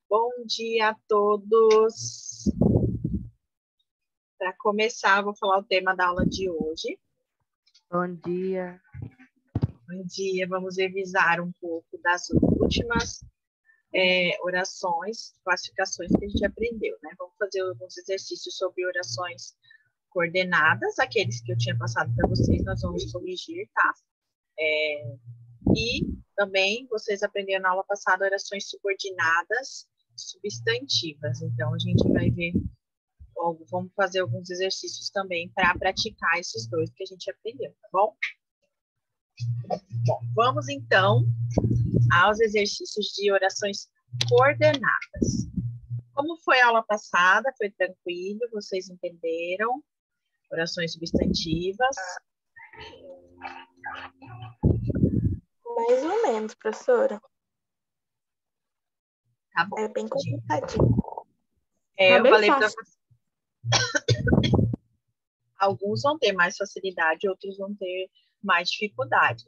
Bom dia a todos. Para começar, vou falar o tema da aula de hoje. Bom dia. Bom dia, vamos revisar um pouco das últimas orações, classificações que a gente aprendeu, né? Vamos fazer alguns exercícios sobre orações coordenadas, aqueles que eu tinha passado para vocês, nós vamos corrigir, tá? E também vocês aprenderam na aula passada orações subordinadas, substantivas. Então, a gente vai ver, vamos fazer alguns exercícios também para praticar esses dois que a gente aprendeu, tá bom? Bom, vamos então aos exercícios de orações coordenadas. Como foi a aula passada, foi tranquilo, vocês entenderam? Orações substantivas. Mais ou menos, professora. Tá bom. É bem complicadinho. Eu bem falei para fácil. vocês. Alguns vão ter mais facilidade, outros vão ter mais dificuldade.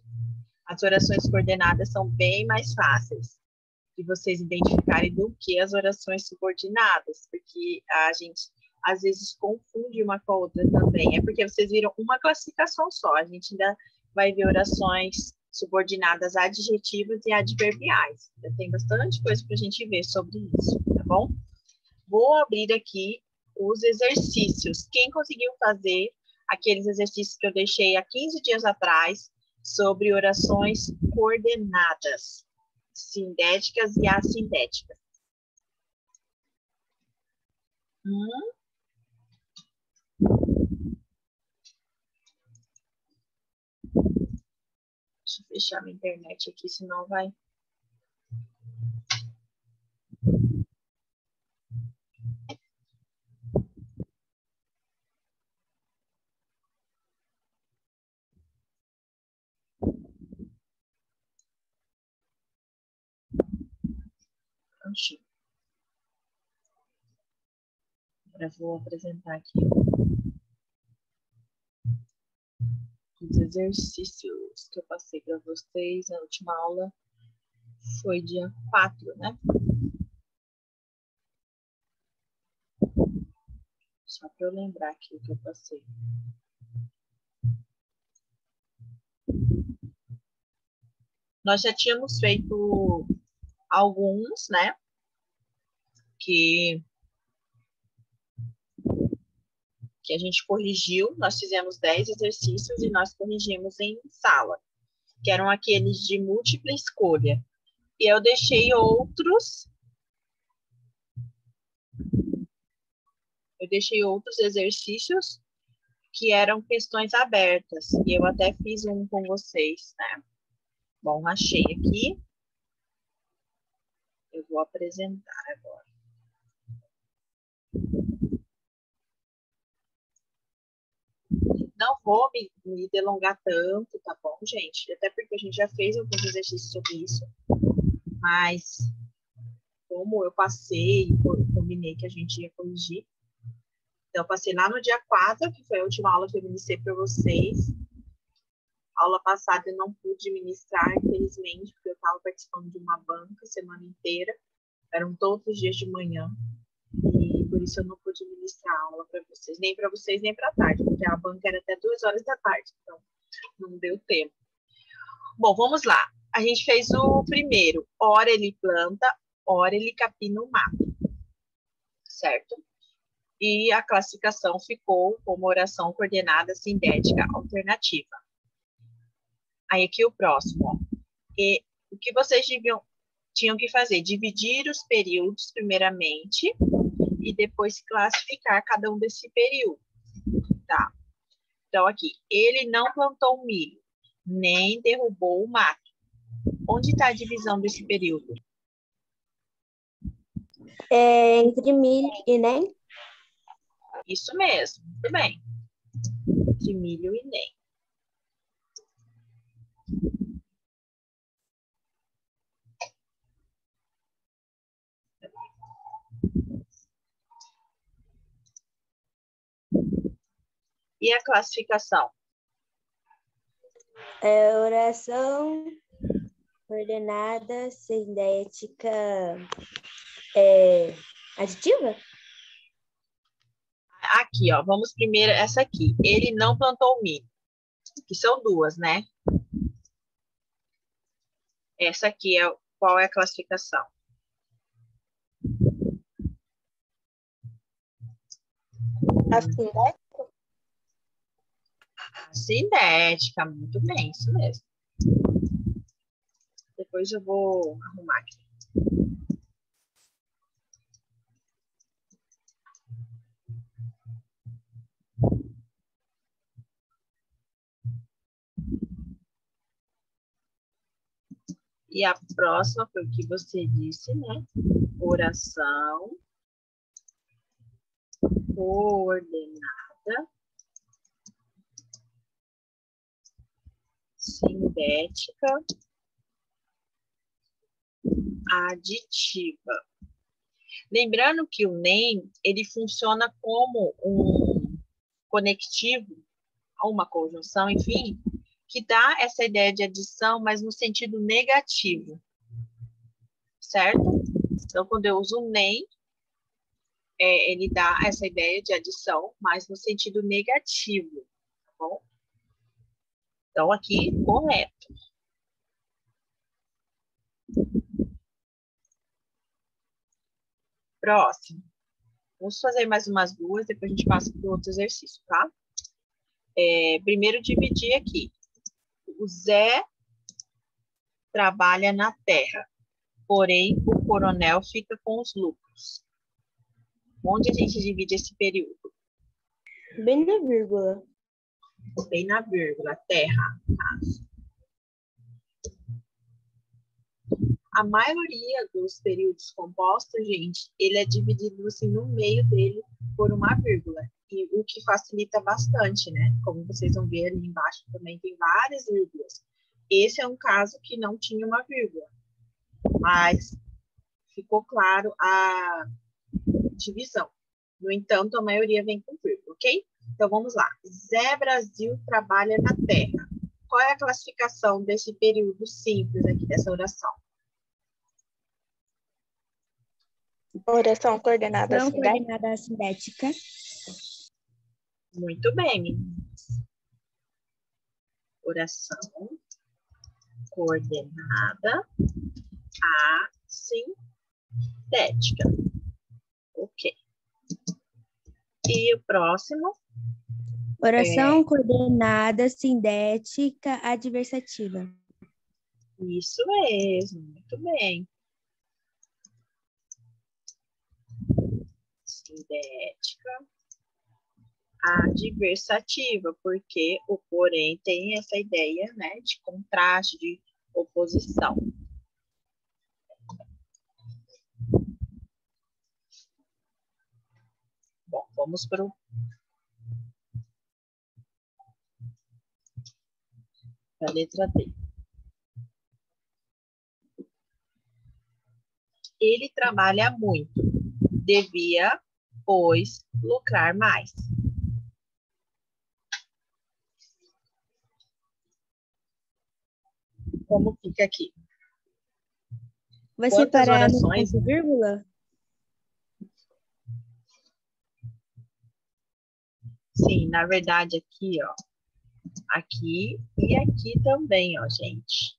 As orações coordenadas são bem mais fáceis de vocês identificarem do que as orações subordinadas, porque a gente às vezes confunde uma com a outra também. É porque vocês viram uma classificação só, a gente ainda vai ver orações subordinadas adjetivas e adverbiais. Tem bastante coisa para a gente ver sobre isso, tá bom? Vou abrir aqui os exercícios. Quem conseguiu fazer aqueles exercícios que eu deixei há 15 dias atrás sobre orações coordenadas, sindéticas e assindéticas? Deixa eu fechar minha internet aqui, senão vai... Agora vou apresentar aqui os exercícios que eu passei para vocês na última aula. Foi dia 4, né? Só para eu lembrar aqui o que eu passei. Nós já tínhamos feito alguns, né? Que a gente corrigiu. Nós fizemos 10 exercícios e nós corrigimos em sala, que eram aqueles de múltipla escolha. E eu deixei outros... exercícios que eram questões abertas. E eu até fiz um com vocês, né? Bom, achei aqui. Eu vou apresentar agora. Não vou me delongar tanto, tá bom, gente? Até porque a gente já fez alguns exercícios sobre isso. Mas, como eu passei e combinei que a gente ia corrigir, então, eu passei lá no dia 4, que foi a última aula que eu ministrei para vocês. A aula passada eu não pude ministrar, infelizmente, porque eu estava participando de uma banca a semana inteira. Eram todos os dias de manhã. E por isso eu não pude ministrar a aula para vocês, nem para a tarde, porque a banca era até 2 horas da tarde, então não deu tempo. Bom, vamos lá. A gente fez o primeiro. Ora ele planta, ora ele capina o mato. Certo? E a classificação ficou como oração coordenada sindética alternativa. Aí aqui o próximo. Ó. E o que vocês tinham que fazer? Dividir os períodos primeiramente e depois classificar cada um desse período. Tá? Então aqui, ele não plantou milho, nem derrubou o mato. Onde está a divisão desse período? Entre milho e nem? Isso mesmo, muito bem. Entre milho e nem. E a classificação? Oração coordenada sindética Aditiva? Aqui, ó, vamos primeiro essa aqui. Ele não plantou milho, que são duas, né? Essa aqui é qual é a classificação? Assindética? Sindética, muito bem, isso mesmo. Depois eu vou arrumar aqui. E a próxima foi o que você disse, né? Oração coordenada, sindética, aditiva. Lembrando que o NEM, ele funciona como um conectivo, uma conjunção, enfim, que dá essa ideia de adição, mas no sentido negativo, certo? Então, quando eu uso o NEM, ele dá essa ideia de adição, mas no sentido negativo, tá bom? Então, aqui, correto. Próximo. Vamos fazer mais umas duas, depois a gente passa para o outro exercício, tá? Primeiro, dividir aqui. O Zé trabalha na terra, porém, o coronel fica com os lucros. Onde a gente divide esse período? Bem na vírgula. Bem na vírgula, terra. A maioria dos períodos compostos, gente, ele é dividido assim no meio dele por uma vírgula. E o que facilita bastante, né? Como vocês vão ver ali embaixo também tem várias vírgulas. Esse é um caso que não tinha uma vírgula. Mas ficou claro a divisão. No entanto, a maioria vem com vírgula, ok? Então, vamos lá. Zé Brasil trabalha na terra. Qual é a classificação desse período simples aqui, dessa oração? Oração coordenada Oração assindética. coordenada assindética. Muito bem, meninas. Oração coordenada assindética. Ok. E o próximo? Oração coordenada sindética adversativa. Isso mesmo, muito bem. Sindética adversativa, porque o porém tem essa ideia, né, de contraste, de oposição. Bom, vamos para a letra D. Ele trabalha muito, devia, pois, lucrar mais. Como fica aqui? Vai Quantas separar no orações? ponto vírgula? Sim, na verdade aqui, ó. Aqui e aqui também, ó, gente.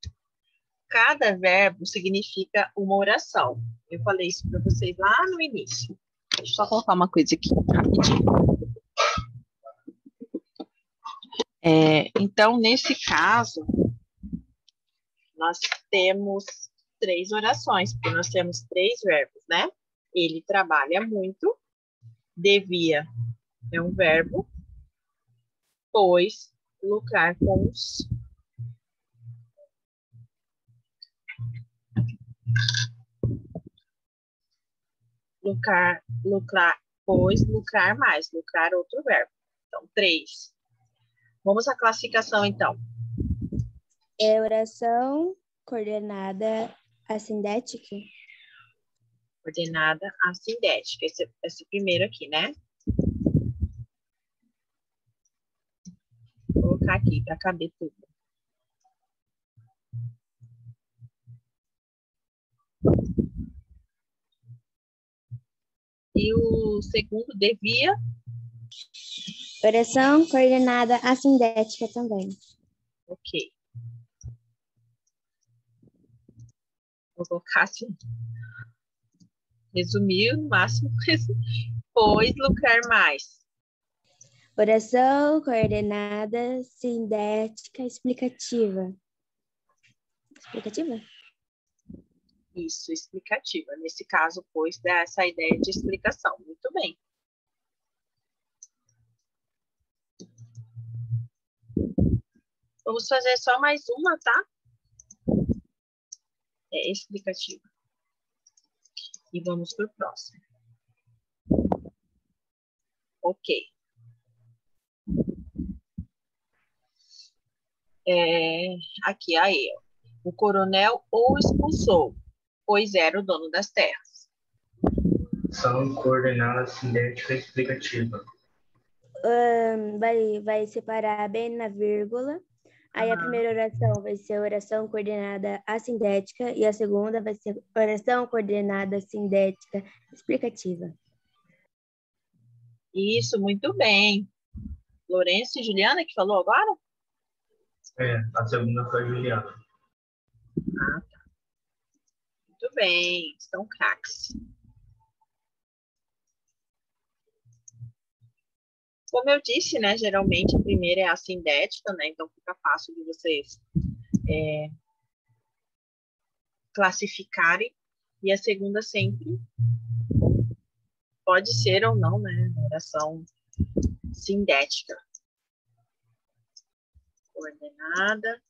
Cada verbo significa uma oração. Eu falei isso para vocês lá no início. Deixa eu só colocar uma coisa aqui, rapidinho. Então, nesse caso, nós temos 3 orações, porque nós temos 3 verbos, né? Ele trabalha muito, devia é um verbo, pois lucrar com os. Lucrar, pois lucrar mais, lucrar outro verbo. Então, 3. Vamos à classificação, então. Oração coordenada assindética. Coordenada assindética. Esse primeiro aqui, né? Vou colocar aqui para caber tudo. o segundo devia. Oração coordenada assindética também. Ok. Vou colocar assim. Resumir no máximo. Pois lucrar mais. Oração coordenada sindética explicativa. Explicativa? Isso, explicativa. Nesse caso, pois, dá essa ideia de explicação. Muito bem. Vamos fazer só mais uma, tá? É explicativa. E vamos para o próximo. Ok. Aqui, aí, ó. O coronel o expulsou, pois era o dono das terras. São coordenadas sindética explicativa. Vai separar bem na vírgula. Aí a primeira oração vai ser oração coordenada assindética e a segunda vai ser oração coordenada sindética explicativa. Isso, muito bem. Lourenço e Juliana que falou agora? A segunda foi a Juliana. Ah, tá. Muito bem, estão craques. Como eu disse, né, geralmente a primeira é a sindética, né, então fica fácil de vocês classificarem, e a segunda sempre pode ser ou não, né, oração sindética. Coordenada.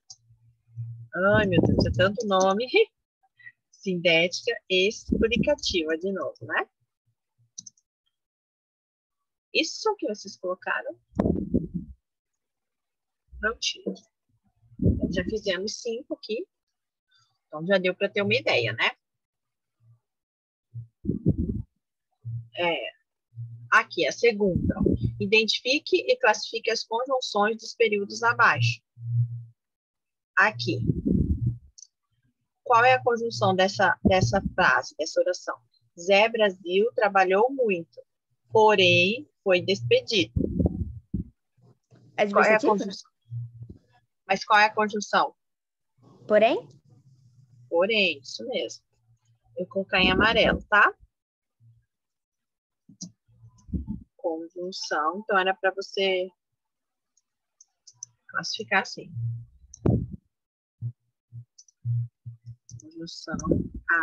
Ai, meu Deus, é tanto nome. Sindética explicativa de novo, né? Isso que vocês colocaram. Prontinho. Já fizemos 5 aqui. Então, já deu para ter uma ideia, né? Aqui, a segunda. Identifique e classifique as conjunções dos períodos abaixo. Aqui. Qual é a conjunção dessa frase, dessa oração? Zé Brasil trabalhou muito, porém foi despedido. Qual é a conjunção? Mas qual é a conjunção? Porém? Porém, isso mesmo. Eu vou colocar em amarelo, tá? Conjunção. Então, era para você classificar assim. Conjunção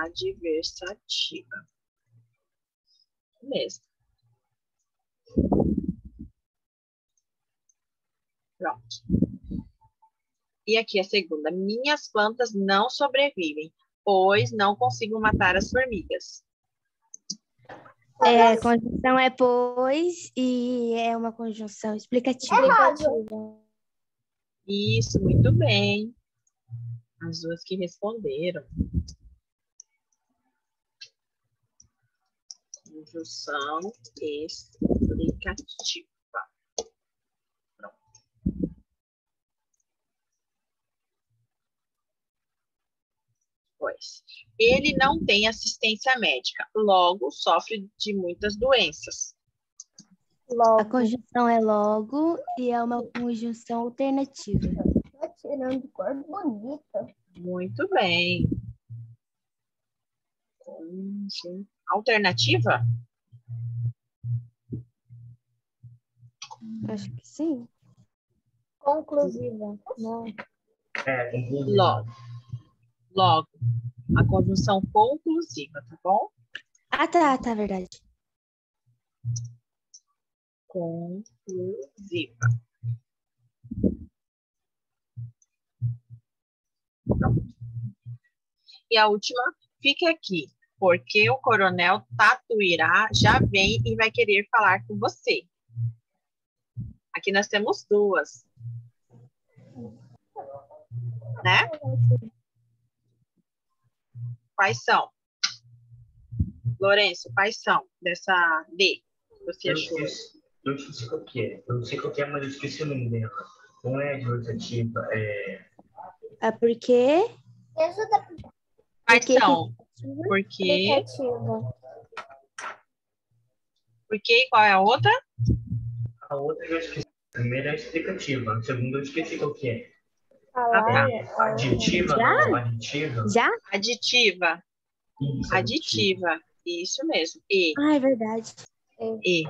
adversativa. Isso mesmo. Pronto. E aqui a segunda. Minhas plantas não sobrevivem, pois não consigo matar as formigas. A conjunção é pois e é uma conjunção explicativa. Isso, muito bem. As duas que responderam. Conjunção explicativa. Pronto. Pois. Ele não tem assistência médica, logo sofre de muitas doenças. A conjunção é logo e é uma conjunção alternativa. Tá tirando cor bonita. Muito bem. Alternativa? Acho que sim. Conclusiva. Não. Logo. Logo. A conjunção conclusiva, tá bom? Ah, tá, verdade. Conclusiva. Pronto. E a última, fique aqui, porque o coronel Tatuirá já vem e vai querer falar com você. Aqui nós temos duas. Né? Quais são? Lourenço, quais são dessa D que você achou? Eu não sei qual que é. Eu não sei qual que é, mas eu esqueci o nome dela. Não é adversativa, Ah, por quê? Quais são? Porque... Por quê? Qual é a outra? A outra eu esqueci. A primeira é a explicativa. A segunda eu esqueci qual que é. Ah, tá. Aditiva, Já? não, aditiva. Já? Aditiva. Isso, Aditiva. Isso mesmo. E. Ah, é verdade. E.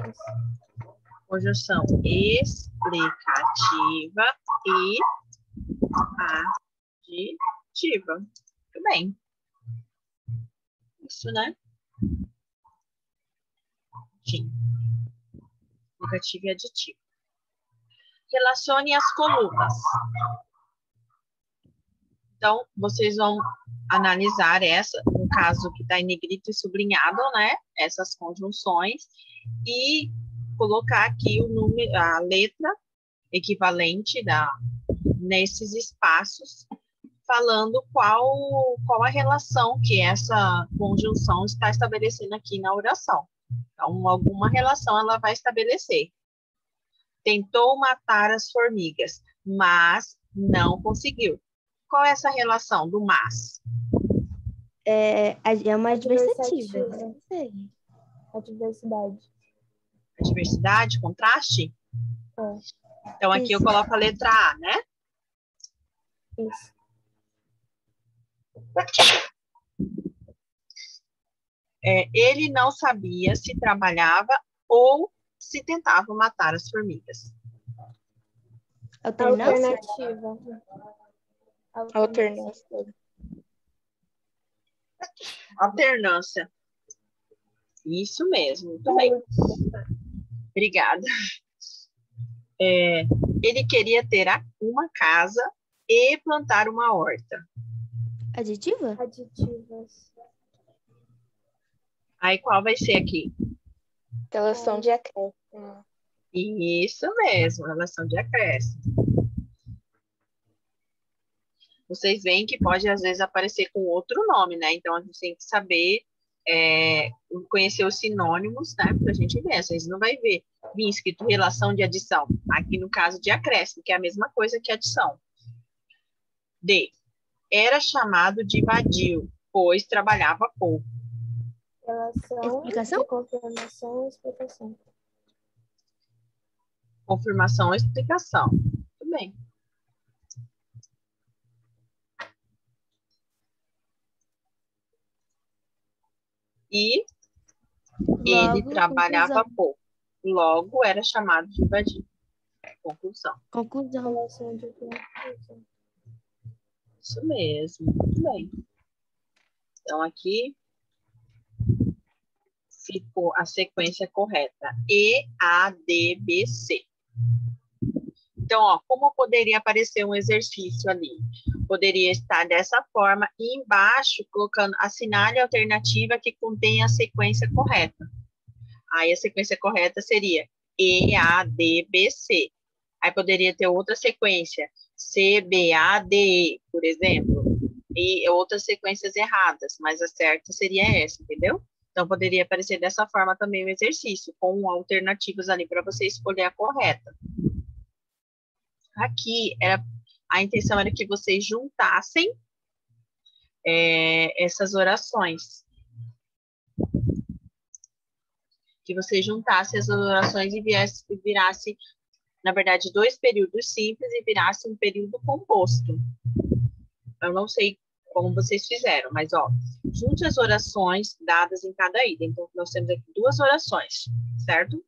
Conjunção explicativa e aditiva. Muito bem. Isso, né? Sim. Explicativa e aditiva. Relacione as colunas. Então, vocês vão analisar essa, no caso que está em negrito e sublinhado, né? Essas conjunções e colocar aqui o número, a letra equivalente nesses espaços, falando qual a relação que essa conjunção está estabelecendo aqui na oração. Então, alguma relação ela vai estabelecer. Tentou matar as formigas, mas não conseguiu. Qual é essa relação do mas? É uma adversativa. Adversativa. Não sei. Adversidade. Adversidade, contraste? É. Então, aqui eu Isso. coloco a letra A, né? Isso. Ele não sabia se trabalhava ou se tentava matar as formigas. Alternância? Alternância. Alternância. Isso mesmo, muito bem. Obrigada. Ele queria ter uma casa e plantar uma horta. Aditiva? Aditivas. Aí, qual vai ser aqui? Relação de acréscimo. Isso mesmo, relação de acréscimo. Vocês veem que pode, às vezes, aparecer com outro nome, né? Então, a gente tem que saber conhecer os sinônimos, né? Para a gente ver. Às vezes não vai ver vir escrito relação de adição. Aqui, no caso de acréscimo, que é a mesma coisa que adição. D. Era chamado de vadio, pois trabalhava pouco. Relação Explicação? de confirmação e explicação. Confirmação ou explicação. Muito bem. E ele Logo, trabalhava conclusão. pouco. Logo, era chamado de vadio. Conclusão. Conclusão. Relação de conclusão. Isso mesmo. Muito bem. Então, aqui ficou a sequência correta. E, A, D, B, C. Então, ó, como poderia aparecer um exercício ali? Poderia estar dessa forma e embaixo colocando assinale a alternativa que contém a sequência correta. Aí a sequência correta seria E, A, D, B, C. Aí poderia ter outra sequência, C, B, A, D, E, por exemplo. E outras sequências erradas, mas a certa seria essa, entendeu? Então, poderia aparecer dessa forma também o exercício, com alternativas ali para você escolher a correta. Aqui, a intenção era que vocês juntassem essas orações. Que vocês juntassem as orações e virasse, na verdade, 2 períodos simples e virasse um período composto. Eu não sei como vocês fizeram, mas, ó, junte as orações dadas em cada item. Então, nós temos aqui 2 orações, certo?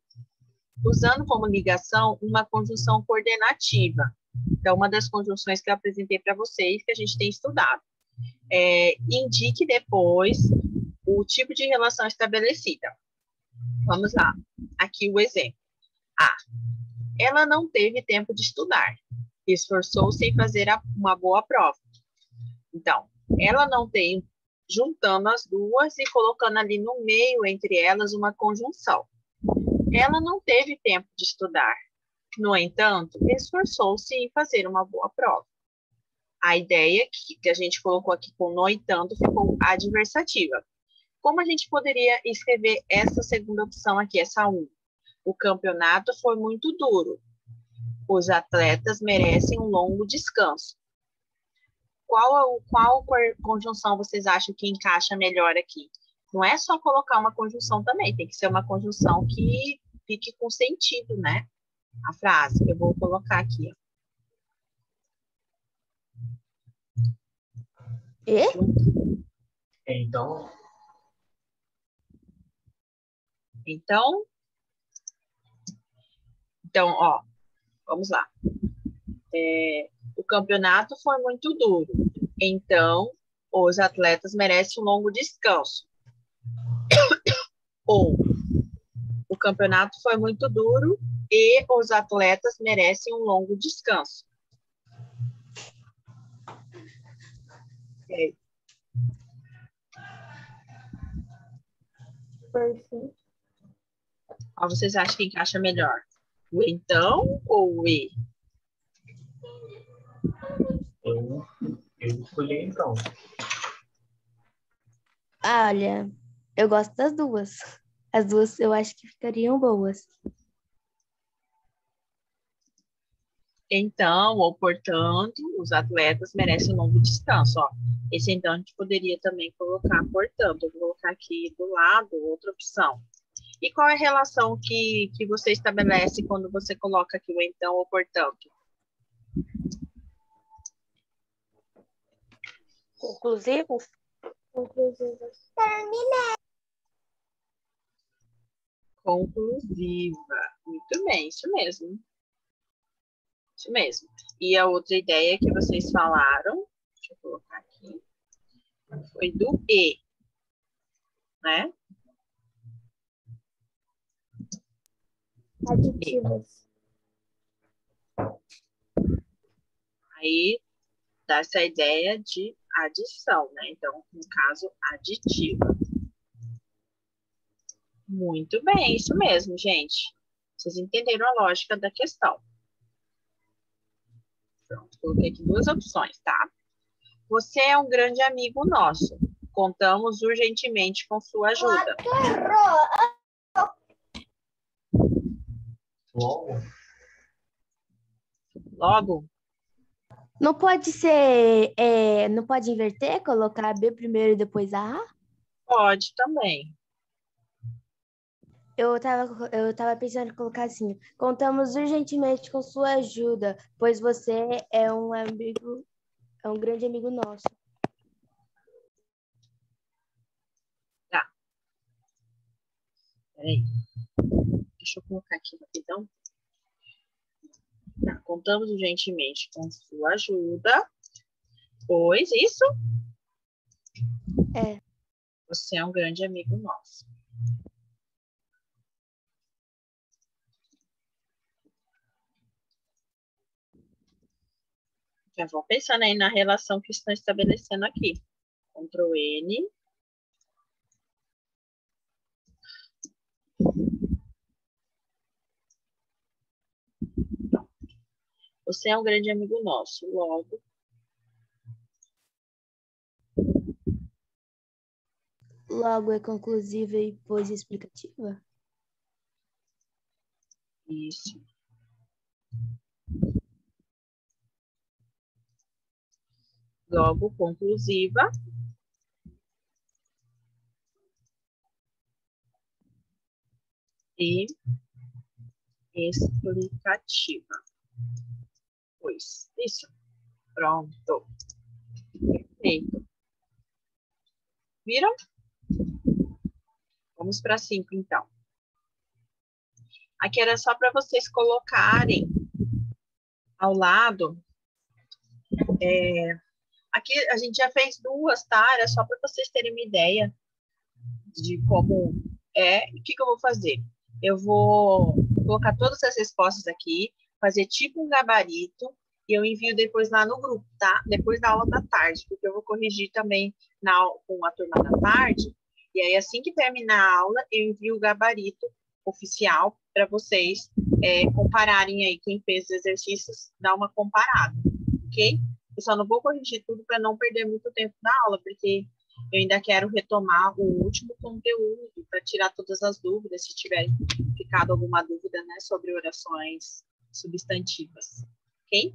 Usando como ligação uma conjunção coordenativa. Então, uma das conjunções que eu apresentei para vocês, que a gente tem estudado. Indique depois o tipo de relação estabelecida. Vamos lá. Aqui o exemplo. A. Ela não teve tempo de estudar. Esforçou-se em fazer uma boa prova. Então, ela não tem, juntando as duas e colocando ali no meio entre elas uma conjunção. Ela não teve tempo de estudar. No entanto, esforçou-se em fazer uma boa prova. A ideia que a gente colocou aqui com no entanto ficou adversativa. Como a gente poderia escrever essa segunda opção aqui, essa 1? O campeonato foi muito duro. Os atletas merecem um longo descanso. Qual conjunção vocês acham que encaixa melhor aqui? Não é só colocar uma conjunção também, tem que ser uma conjunção que fique com sentido, né? A frase. Eu vou colocar aqui, ó. E? Então, Então, ó, vamos lá. O campeonato foi muito duro. Então, os atletas merecem um longo descanso. Ou, o campeonato foi muito duro e os atletas merecem um longo descanso. Ok. Perfeito. Ó, vocês acham que encaixa melhor? O então ou o e? eu escolhi então. Olha, eu gosto das duas. As duas eu acho que ficariam boas. Então, ou portanto, os atletas merecem um longo descanso. Ó. Esse então a gente poderia também colocar portanto. Eu vou colocar aqui do lado outra opção. E qual é a relação que você estabelece quando você coloca aqui o então ou portanto? Conclusivos? Conclusivos. Conclusiva. Muito bem, isso mesmo. Isso mesmo. E a outra ideia que vocês falaram, deixa eu colocar aqui, foi do e, né? Aditivas. Aí dá essa ideia de adição, né? Então, no caso, aditiva. Muito bem, isso mesmo, gente. Vocês entenderam a lógica da questão. Pronto, coloquei aqui duas opções, tá? Você é um grande amigo nosso. Contamos urgentemente com sua ajuda. Logo, Logo, Não pode não pode inverter, colocar B primeiro e depois A? pode também. Eu tava pensando em colocar assim: contamos urgentemente com sua ajuda, pois você é um amigo, é um grande amigo nosso. Tá. Peraí. Deixa eu colocar aqui rapidão. Tá. Contamos urgentemente com sua ajuda, pois isso É. você é um grande amigo nosso. Já vão pensando aí na relação que estão estabelecendo aqui. Ctrl N. Você é um grande amigo nosso. Logo, Logo é conclusiva e pois explicativa? isso. Logo, conclusiva. E explicativa. Pois, isso. Pronto. Perfeito. Viram? Vamos para 5, então. Aqui era só para vocês colocarem ao lado. Aqui a gente já fez duas, tá? Era só para vocês terem uma ideia de como é. O que eu vou fazer? Eu vou colocar todas as respostas aqui, fazer tipo um gabarito e eu envio depois lá no grupo, tá? Depois da aula da tarde, porque eu vou corrigir também com a turma da tarde. E aí, assim que terminar a aula, eu envio o gabarito oficial para vocês compararem aí. Quem fez os exercícios, dá uma comparada, ok? Eu só não vou corrigir tudo para não perder muito tempo da aula, porque eu ainda quero retomar o último conteúdo para tirar todas as dúvidas, se tiver ficado alguma dúvida, né, sobre orações substantivas, ok?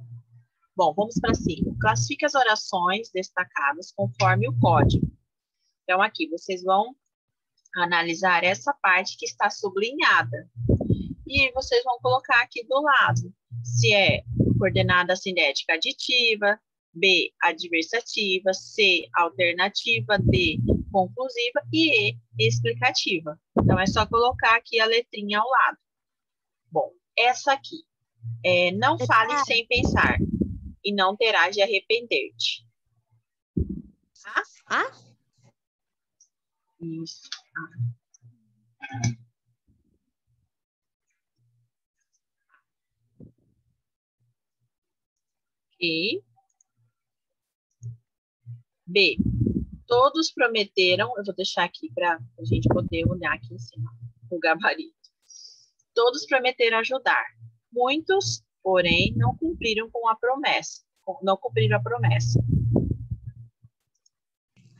Bom, vamos para 5. Classifique as orações destacadas conforme o código. Então, aqui, vocês vão Analisar essa parte que está sublinhada. E vocês vão colocar aqui do lado se é coordenada cinética aditiva, B, adversativa, C, alternativa, D, conclusiva e E, explicativa. Então, é só colocar aqui a letrinha ao lado. Bom, essa aqui. Não fale sem pensar e não terás de arrepender-te. Ah? Isso. Ok. B. Todos prometeram, eu vou deixar aqui para a gente poder olhar aqui em cima, o gabarito. Todos prometeram ajudar. Muitos, porém, não cumpriram com a promessa. Não cumpriram a promessa.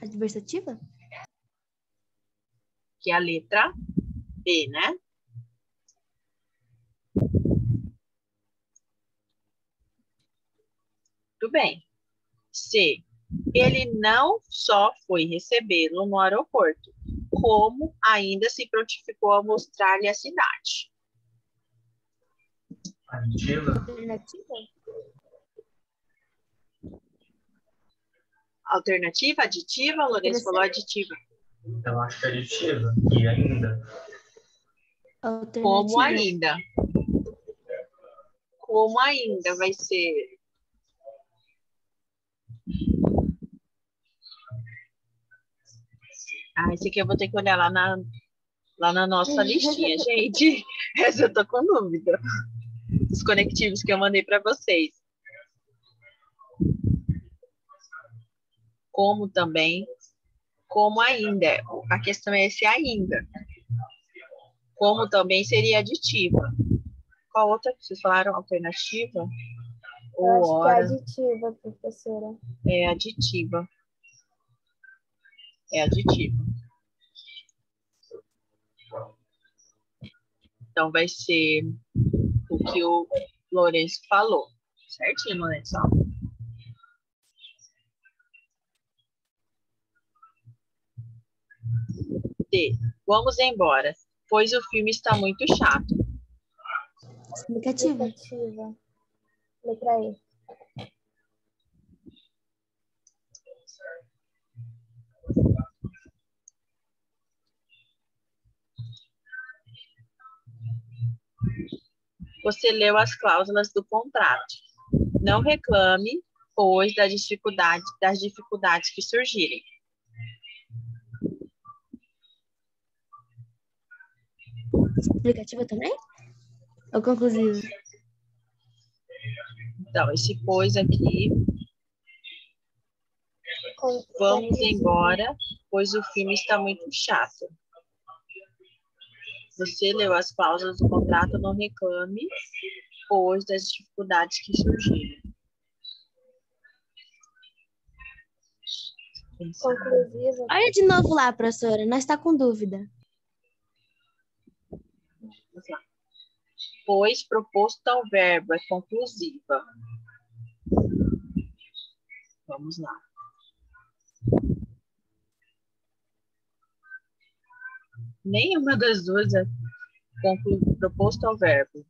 Adversativa? Que é a letra B, né? Tudo bem. C. Ele não só foi recebê-lo no aeroporto, como ainda se prontificou a mostrar-lhe a cidade. Aditiva? Alternativa? Alternativa, aditiva, Lourenço falou aditiva. Eu acho que é aditiva. E ainda? Como Alternativa. ainda? Como ainda vai ser? Esse aqui eu vou ter que olhar lá na nossa listinha, gente. Essa eu tô com dúvida. Os conectivos que eu mandei para vocês. Como também, como ainda. A questão é esse ainda. Como também seria aditiva. Qual outra que vocês falaram? Alternativa? Eu acho que é hora? aditiva, professora. É aditiva. É aditiva. Então, vai ser o que o Lourenço falou. Certinho, Lourenço? D. Vamos embora, pois o filme está muito chato. Explicativa. Explicativa. Letra E. Você leu as cláusulas do contrato. Não reclame, pois, das dificuldades que surgirem. Explicativa também? Ou conclusiva? Então, esse pois aqui, vamos embora, pois o filme está muito chato. Você leu as cláusulas do contrato, não reclame, pois, das dificuldades que surgirem. Conclusiva. Olha de novo lá, professora. Nós está com dúvida. Vamos lá. Pois proposto ao verbo é conclusiva. Vamos lá. Nenhuma das duas é proposto ao verbo.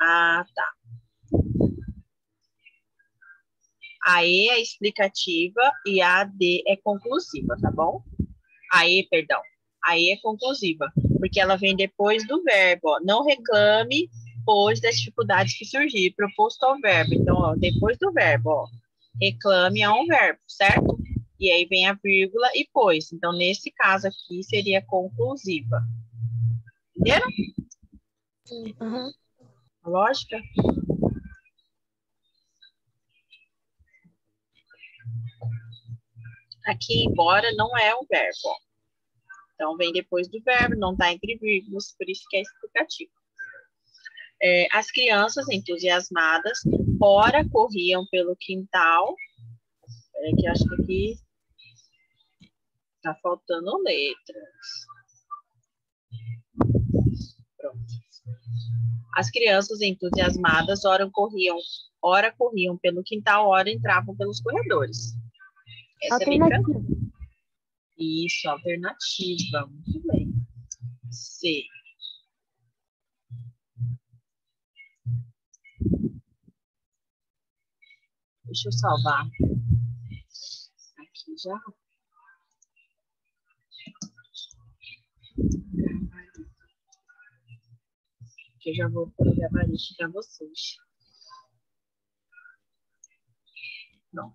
Ah, tá. A E é explicativa e a D é conclusiva, tá bom? A E é conclusiva, porque ela vem depois do verbo, ó. Não reclame, pois, das dificuldades que surgir, proposto ao verbo. Então, ó, depois do verbo, ó, reclame é um verbo, certo? E aí vem a vírgula e pois. Então, nesse caso aqui, seria conclusiva. Entenderam? Uhum. Lógica? Aqui, embora, não é um verbo, ó. Então, vem depois do verbo, não está entre vírgulas, por isso que é explicativo. As crianças entusiasmadas, ora corriam pelo quintal. Peraí que eu acho que aqui está faltando letras. Pronto. As crianças entusiasmadas, ora corriam pelo quintal, ora entravam pelos corredores. Essa é a letra. Isso, alternativa. Muito bem. C. Deixa eu salvar. Aqui já. Que eu já vou pôr o gabarito para vocês. Pronto.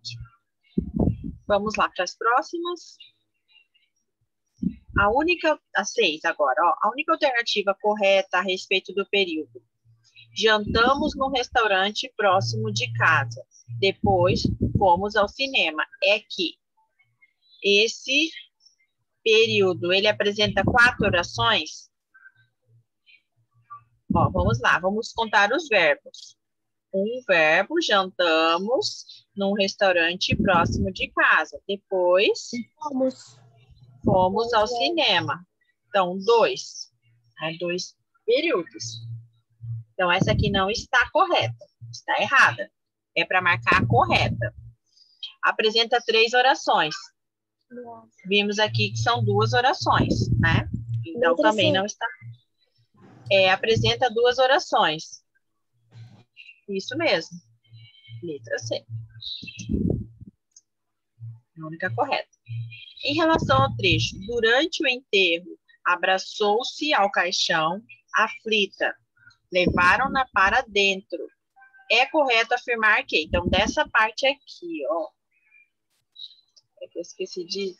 Vamos lá para as próximas. A 6 agora, ó. A única alternativa correta a respeito do período. Jantamos num restaurante próximo de casa. Depois, fomos ao cinema. É que esse período, ele apresenta 4 orações? Ó, vamos lá, vamos contar os verbos. Um verbo, jantamos num restaurante próximo de casa. Depois, fomos ao cinema. Então, 2. 2 períodos. Então, essa aqui não está correta. Está errada. É para marcar a correta. Apresenta 3 orações. Vimos aqui que são 2 orações, né? Então, também não está... apresenta 2 orações. Isso mesmo. Letra C. A única correta. Em relação ao trecho, durante o enterro, abraçou-se ao caixão, aflita. Levaram-na para dentro. É correto afirmar que... Então, dessa parte aqui, ó. É que eu esqueci de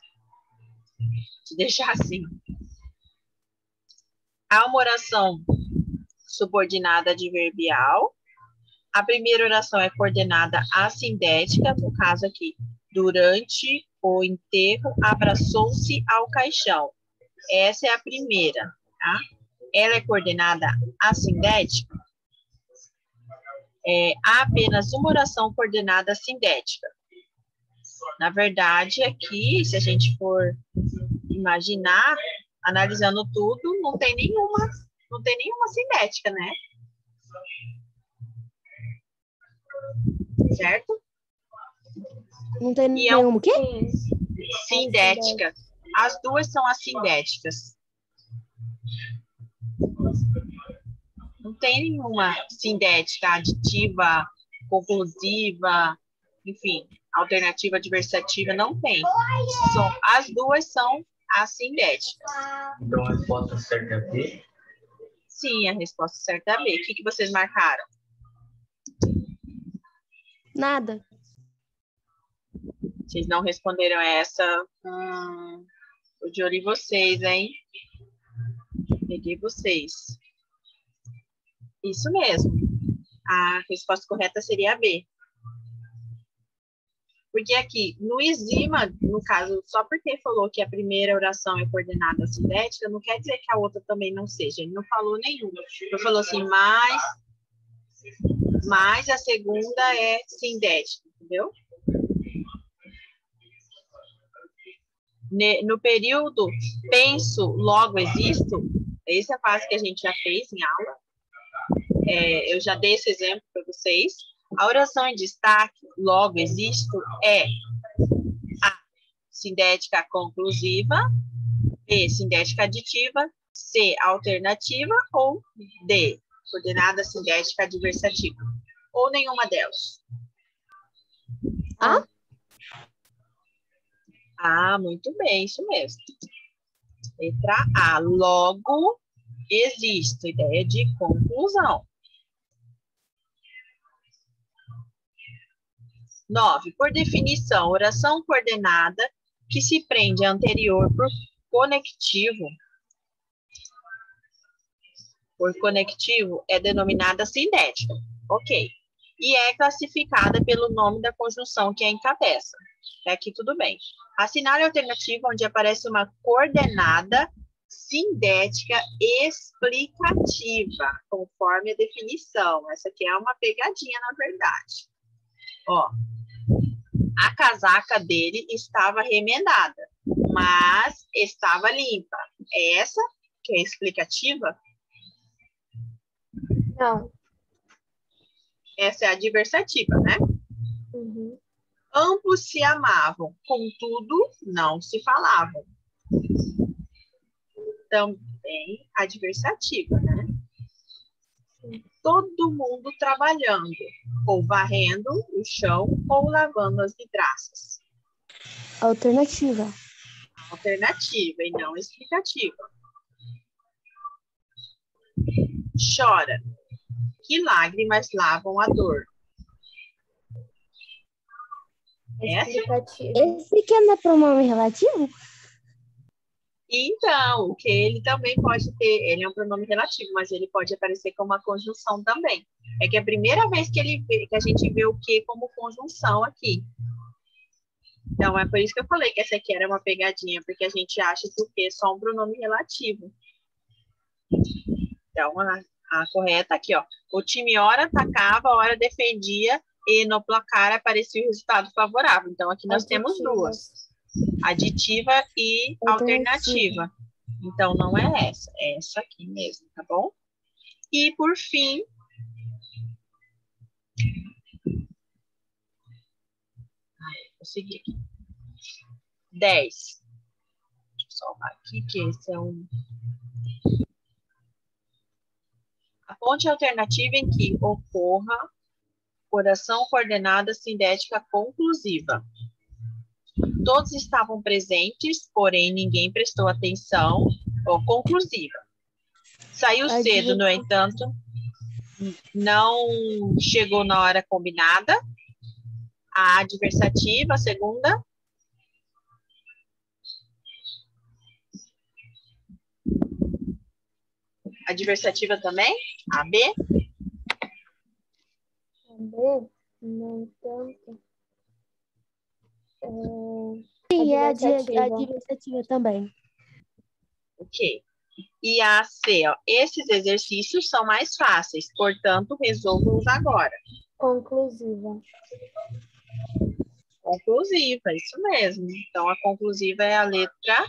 deixar assim. Há uma oração subordinada adverbial. A primeira oração é coordenada assindética, no caso aqui, durante o enterro, abraçou-se ao caixão. Essa é a primeira, tá? Ela é coordenada assindética. Há apenas uma oração coordenada assindética. Na verdade, aqui, se a gente for imaginar, analisando tudo, não tem nenhuma sindética, né? Certo? Não tem nenhuma o quê? Sindética. As duas são assindéticas. Não tem nenhuma sindética aditiva, conclusiva, enfim, alternativa adversativa, não tem. As duas são assindéticas. Então a resposta certa é B? Sim, a resposta certa é B. O que vocês marcaram? Nada. Vocês não responderam essa. Tô de olho em vocês, hein? Peguei vocês. Isso mesmo. A resposta correta seria a B. Porque aqui, no exima, no caso, só porque falou que a primeira oração é coordenada assindética, não quer dizer que a outra também não seja. Ele não falou nenhuma. Ele falou assim, mas a segunda é sindética, entendeu? No período penso, logo existo, essa é a fase que a gente já fez em aula. Eu já dei esse exemplo para vocês. A oração em destaque, logo existo, é A, sindética conclusiva, B, sindética aditiva, C, alternativa, ou D, coordenada sindética adversativa. Ou nenhuma delas. Muito bem, isso mesmo. Letra A, logo existe, ideia de conclusão. 9. Por definição, oração coordenada que se prende à anterior por conectivo. Por conectivo é denominada sindética. Ok. E é classificada pelo nome da conjunção que a encabeça. Aqui tudo bem. Assinale a alternativa onde aparece uma coordenada sindética explicativa, conforme a definição. Essa aqui é uma pegadinha, na verdade. Ó, a casaca dele estava remendada, mas estava limpa. É essa que é explicativa? Não. Essa é a adversativa, né? Uhum. Ambos se amavam, contudo, não se falavam. Também adversativa, né? Todo mundo trabalhando, ou varrendo o chão, ou lavando as vidraças. Alternativa. Alternativa e não explicativa. Chora, que lágrimas lavam a dor. Explicativa. Esse que não é pronome relativo? Então, o que ele também pode ter, ele é um pronome relativo, mas ele pode aparecer como uma conjunção também. É que é a primeira vez que a gente vê o que como conjunção aqui. Então, é por isso que eu falei que essa aqui era uma pegadinha, porque a gente acha que o que é só um pronome relativo. Então, a correta aqui, ó. O time ora atacava, ora defendia, e no placar aparecia o resultado favorável. Então, aqui nós temos duas. Aditiva e alternativa. Então, não é essa. É essa aqui mesmo, tá bom? E, por fim... Vou seguir aqui. 10. Deixa eu salvar aqui, que esse é um... A ponte alternativa em que ocorra oração coordenada sindética conclusiva. Todos estavam presentes, porém ninguém prestou atenção. Conclusiva. Saiu cedo, no entanto, não chegou na hora combinada. A adversativa, a segunda. Adversativa também? A B? A B, no entanto. Sim, é Adversativa. adversativa também. Ok. E a C, ó. Esses exercícios são mais fáceis, portanto, resolvam-os agora. Conclusiva. Conclusiva, isso mesmo. Então, a conclusiva é a letra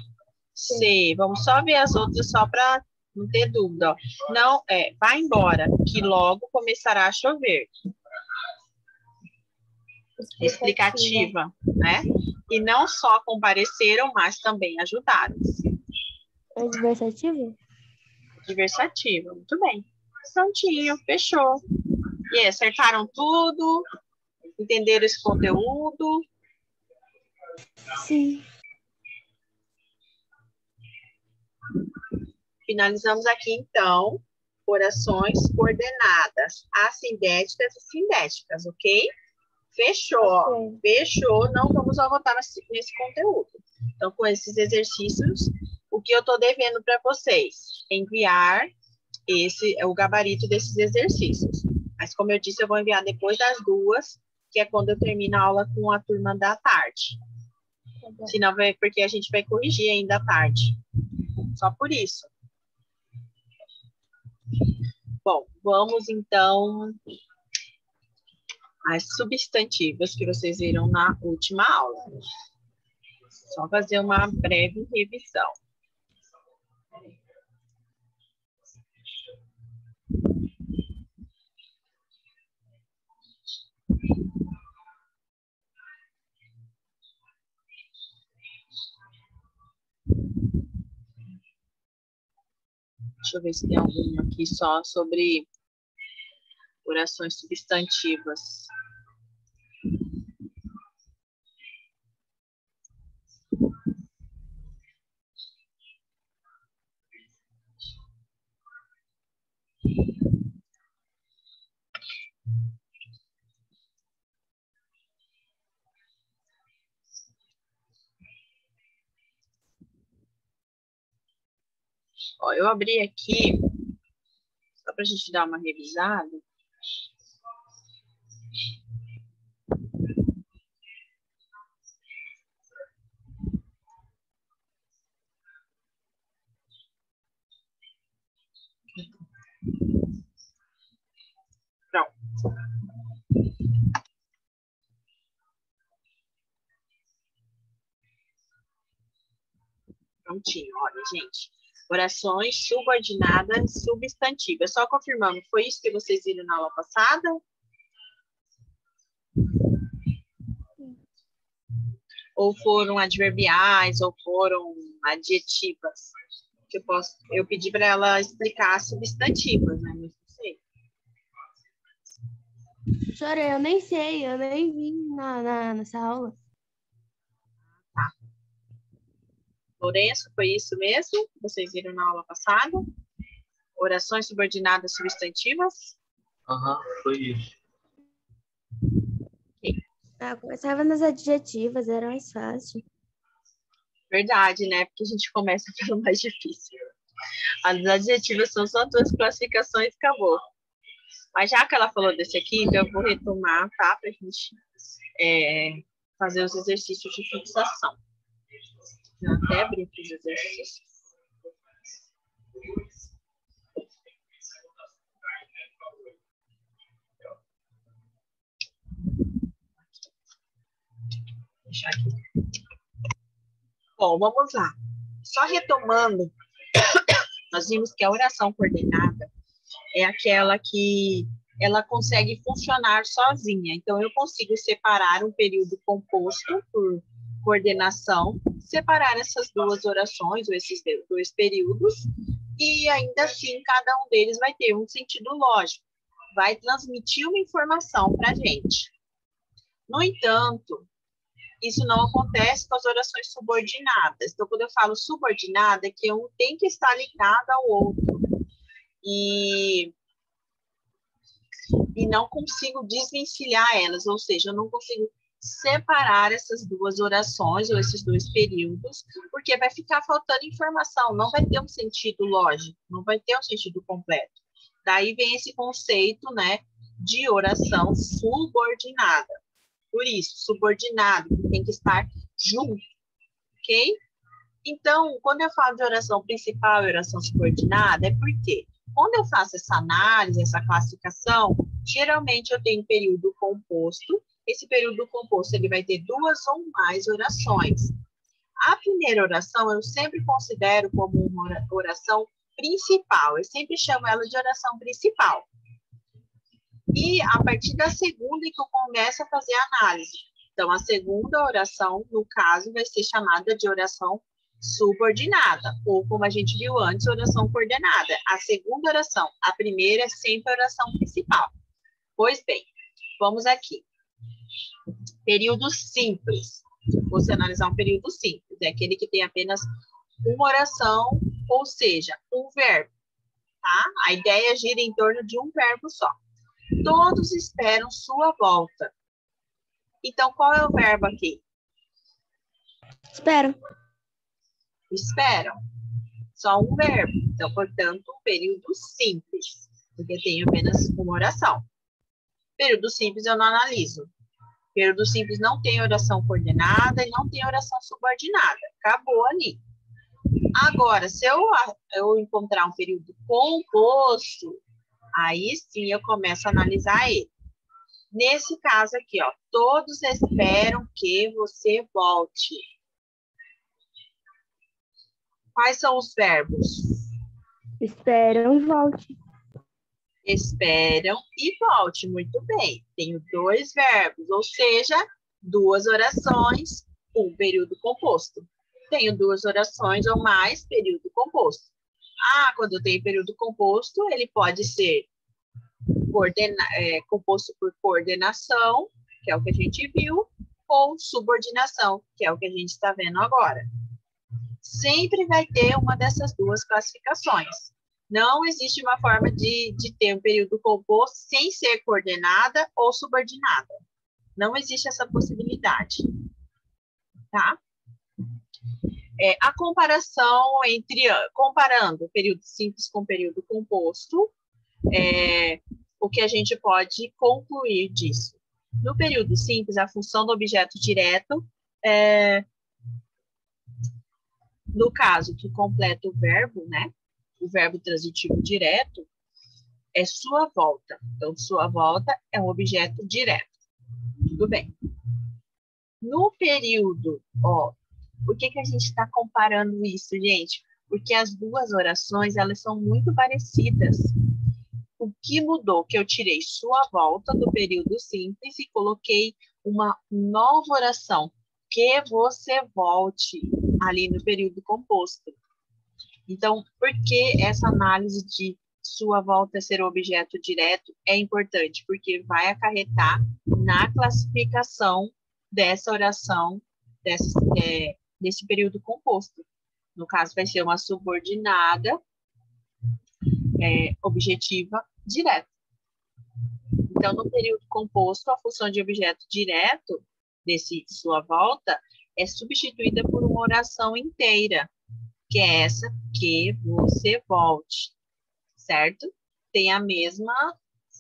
C. Vamos só ver as outras, só para não ter dúvida. Ó. Não, vai embora, que logo começará a chover. Explicativa, né? E não só compareceram, mas também ajudaram. Adversativa? Adversativa, muito bem. Santinho, fechou. E aí, acertaram tudo? Entenderam esse conteúdo? Sim. Finalizamos aqui, então, orações coordenadas assindéticas e sindéticas, ok? Fechou, ó. Fechou, não vamos voltar nesse conteúdo. Então, com esses exercícios, o que eu estou devendo para vocês? Enviar o gabarito desses exercícios. Mas, como eu disse, eu vou enviar depois das 2, que é quando eu termino a aula com a turma da tarde. Senão, porque a gente vai corrigir ainda à tarde. Só por isso. Bom, vamos, então, às substantivas que vocês viram na última aula. Só fazer uma breve revisão. Deixa eu ver se tem alguma aqui só sobre orações substantivas. Ó, eu abri aqui, só para a gente dar uma revisada. Pronto. Prontinho, olha, gente. Orações subordinadas substantivas. Só confirmando, foi isso que vocês viram na aula passada? Ou foram adverbiais, ou foram Adjetivas. Eu pedi para ela explicar substantivas, né? Mas não sei. Professora, eu nem sei, eu nem vim nessa aula. Lourenço, foi isso mesmo? Vocês viram na aula passada? Orações subordinadas substantivas? Aham, foi isso. Ah, começava nas adjetivas, era mais fácil. Verdade, né? Porque a gente começa pelo mais difícil. As adjetivas são só 2 classificações e acabou. Mas já que ela falou desse aqui, então eu vou retomar, tá? Pra gente fazer os exercícios de fixação. Eu até abri aqui os exercícios. Deixar aqui. Bom, vamos lá. Só retomando, nós vimos que a oração coordenada é aquela que ela consegue funcionar sozinha. Então, eu consigo separar um período composto por coordenação, separar essas 2 orações, ou esses 2 períodos, e ainda assim, cada um deles vai ter um sentido lógico, vai transmitir uma informação para a gente. No entanto, isso não acontece com as orações subordinadas. Então, quando eu falo subordinada, é que um tem que estar ligado ao outro. E não consigo desvencilhar elas, ou seja, eu não consigo separar essas 2 orações ou esses 2 períodos, porque vai ficar faltando informação, não vai ter um sentido lógico, não vai ter um sentido completo. Daí vem esse conceito, né, de oração subordinada. Por isso, subordinado, tem que estar junto, ok? Então, quando eu falo de oração principal e oração subordinada, é porque quando eu faço essa análise, essa classificação, geralmente eu tenho período composto. Esse período composto ele vai ter 2 ou mais orações. A primeira oração eu sempre considero como uma oração principal. Eu sempre chamo ela de oração principal. E a partir da segunda é que eu começo a fazer a análise. Então, a segunda oração, no caso, vai ser chamada de oração subordinada, ou como a gente viu antes, oração coordenada. A segunda oração, a primeira é sempre a oração principal. Pois bem, vamos aqui. Período simples. Você analisar um período simples, é aquele que tem apenas uma oração, ou seja, um verbo, tá? A ideia gira em torno de um verbo só. Todos esperam sua volta. Então, qual é o verbo aqui? Espero. Esperam. Só um verbo. Então, portanto, um período simples, porque tem apenas uma oração. Período simples eu não analiso. Período simples não tem oração coordenada e não tem oração subordinada. Acabou ali. Agora, se eu encontrar um período composto, aí sim eu começo a analisar ele. Nesse caso aqui, ó, todos esperam que você volte. Quais são os verbos? Esperam e volte. Esperam e volte. Muito bem. Tenho 2 verbos, ou seja, 2 orações, um período composto. Tenho 2 orações ou mais, período composto. Quando eu tenho período composto, ele pode ser composto por coordenação, que é o que a gente viu, ou subordinação, que é o que a gente está vendo agora. Sempre vai ter uma dessas 2 classificações. Não existe uma forma de ter um período composto sem ser coordenada ou subordinada. Não existe essa possibilidade. Tá? A comparação comparando período simples com período composto, o que a gente pode concluir disso? No período simples, a função do objeto direto no caso que completa o verbo, né? O verbo transitivo direto é sua volta. Então, sua volta é um objeto direto. Tudo bem. No período, por que a gente está comparando isso, gente? Porque as 2 orações, elas são muito parecidas. O que mudou? Que eu tirei sua volta do período simples e coloquei uma nova oração. Que você volte. ali no período composto. Então, por que essa análise de sua volta a ser objeto direto é importante? Porque vai acarretar na classificação dessa oração, desse período composto. No caso, vai ser uma subordinada objetiva direta. Então, no período composto, a função de objeto direto desse sua volta é substituída por uma oração inteira, que é essa que você volte, certo? Tem a mesma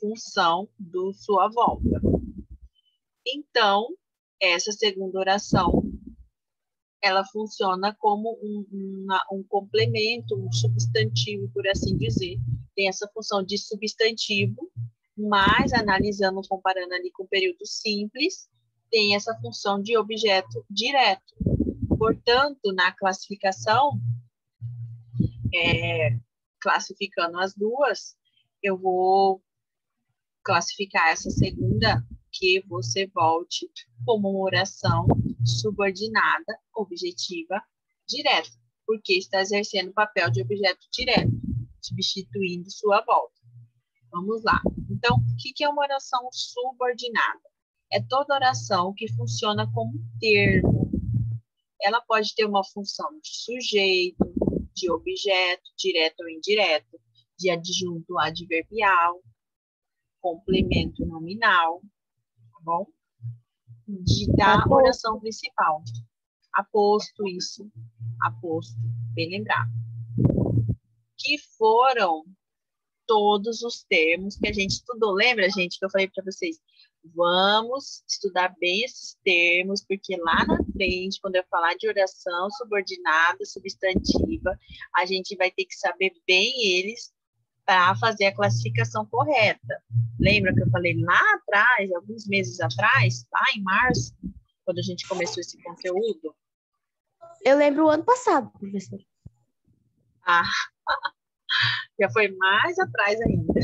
função do sua volta. Então, essa segunda oração, ela funciona como um complemento, um substantivo, por assim dizer. Tem essa função de substantivo, mas analisando, comparando ali com o período simples, tem essa função de objeto direto. Portanto, na classificação, classificando as duas, eu vou classificar essa segunda, que você volte, como uma oração subordinada, objetiva, direta, porque está exercendo o papel de objeto direto, substituindo sua volta. Vamos lá. Então, o que é uma oração subordinada? É toda oração que funciona como termo. Ela pode ter uma função de sujeito, de objeto, direto ou indireto, de adjunto adverbial, complemento nominal, tá bom? Da oração principal. Aposto, isso. Aposto, bem lembrado. Que foram todos os termos que a gente estudou. Lembra, gente, que eu falei para vocês? Vamos estudar bem esses termos, porque lá na frente, quando eu falar de oração subordinada, substantiva, a gente vai ter que saber bem eles para fazer a classificação correta. Lembra que eu falei lá atrás, alguns meses atrás, lá em março, quando a gente começou esse conteúdo? Eu lembro o ano passado, professor. Ah, já foi mais atrás ainda.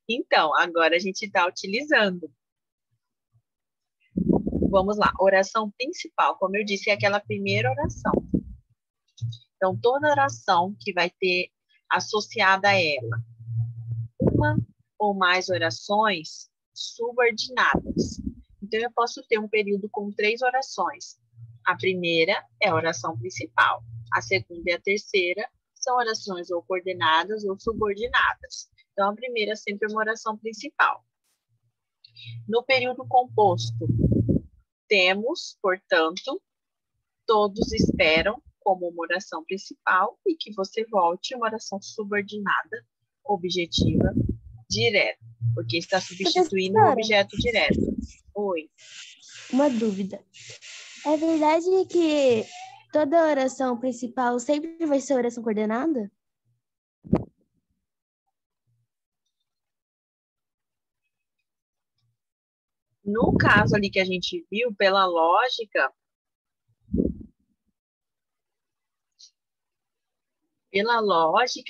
Então, agora a gente está utilizando. Vamos lá, oração principal, como eu disse, é aquela primeira oração. Então, toda oração que vai ter associada a ela uma ou mais orações subordinadas. Então, eu posso ter um período com 3 orações. A primeira é a oração principal. A segunda e a terceira são orações ou coordenadas ou subordinadas. Então, a primeira sempre é uma oração principal. No período composto, temos, portanto, todos esperam como uma oração principal e que você volte uma oração subordinada, objetiva, direta, porque está substituindo o objeto direto. Oi. Uma dúvida. É verdade que toda oração principal sempre vai ser oração coordenada? No caso ali que a gente viu, pela lógica,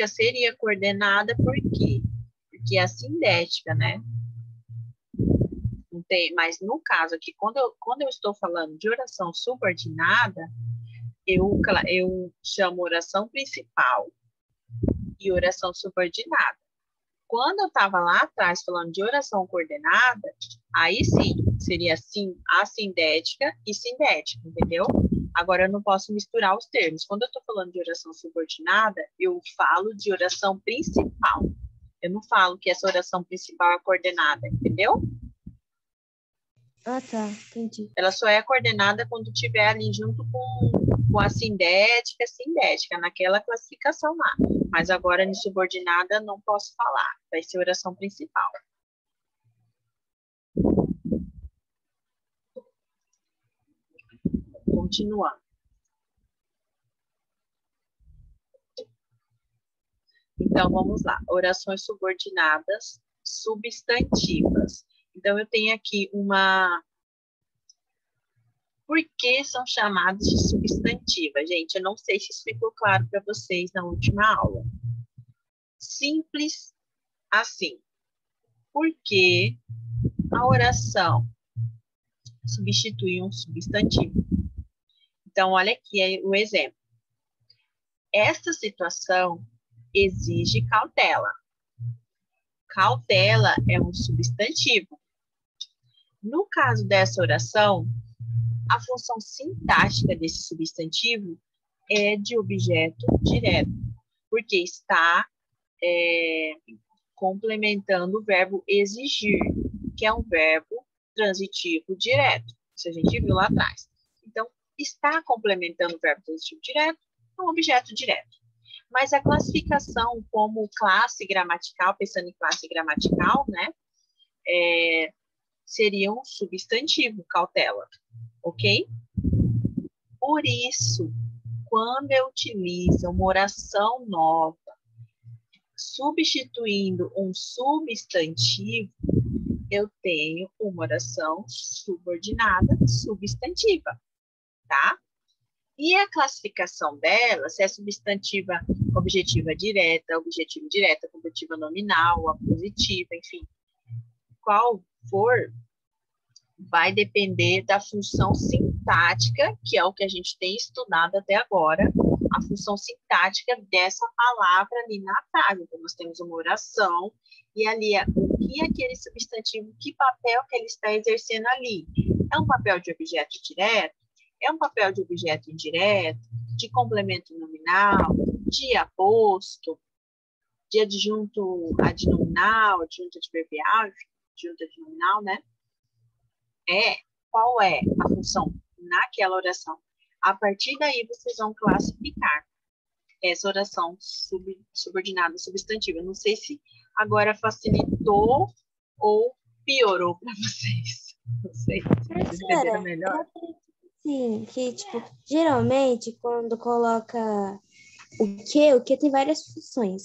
seria coordenada por quê? Porque é a sindética, né? Não tem, mas no caso aqui, quando eu estou falando de oração subordinada, eu chamo oração principal e oração subordinada. Quando eu estava lá atrás falando de oração coordenada, aí sim, seria assim, assindética e sindética, entendeu? Agora eu não posso misturar os termos. Quando eu estou falando de oração subordinada, eu falo de oração principal. Eu não falo que essa oração principal é coordenada, entendeu? Ah, tá, entendi. Ela só é coordenada quando estiver ali junto com a sindética, naquela classificação lá. Mas agora, em subordinada, não posso falar. Vai ser oração principal. Continuando. Então, vamos lá. Orações subordinadas substantivas. Então, eu tenho aqui uma... Por que são chamadas de substantivas? Gente, eu não sei se isso ficou claro para vocês na última aula. Simples assim. Porque a oração substitui um substantivo. Então, olha aqui o exemplo. Esta situação exige cautela. Cautela é um substantivo. No caso dessa oração, a função sintática desse substantivo é de objeto direto, porque está complementando o verbo exigir, que é um verbo transitivo direto. Isso a gente viu lá atrás. Então, está complementando o verbo transitivo direto é um objeto direto. Mas a classificação como classe gramatical, pensando em classe gramatical, né, seria um substantivo, cautela, ok? Por isso, quando eu utilizo uma oração nova, substituindo um substantivo, eu tenho uma oração subordinada substantiva, tá? E a classificação dela, se é substantiva objetiva direta, objetivo direta, completiva nominal, apositiva, enfim, qual for, vai depender da função sintática, que é o que a gente tem estudado até agora, a função sintática dessa palavra ali na frase. Então, nós temos uma oração, e ali o que aquele substantivo, que papel que ele está exercendo ali? É um papel de objeto direto? É um papel de objeto indireto? De complemento nominal? De aposto? De adjunto adnominal? Adjunto adverbial? Adjunto adnominal, né? Qual é a função naquela oração? A partir daí, vocês vão classificar essa oração subordinada substantiva. Não sei se agora facilitou ou piorou para vocês. Não sei se vocês entenderam melhor. Sim, que, tipo, geralmente, quando coloca o que tem várias funções.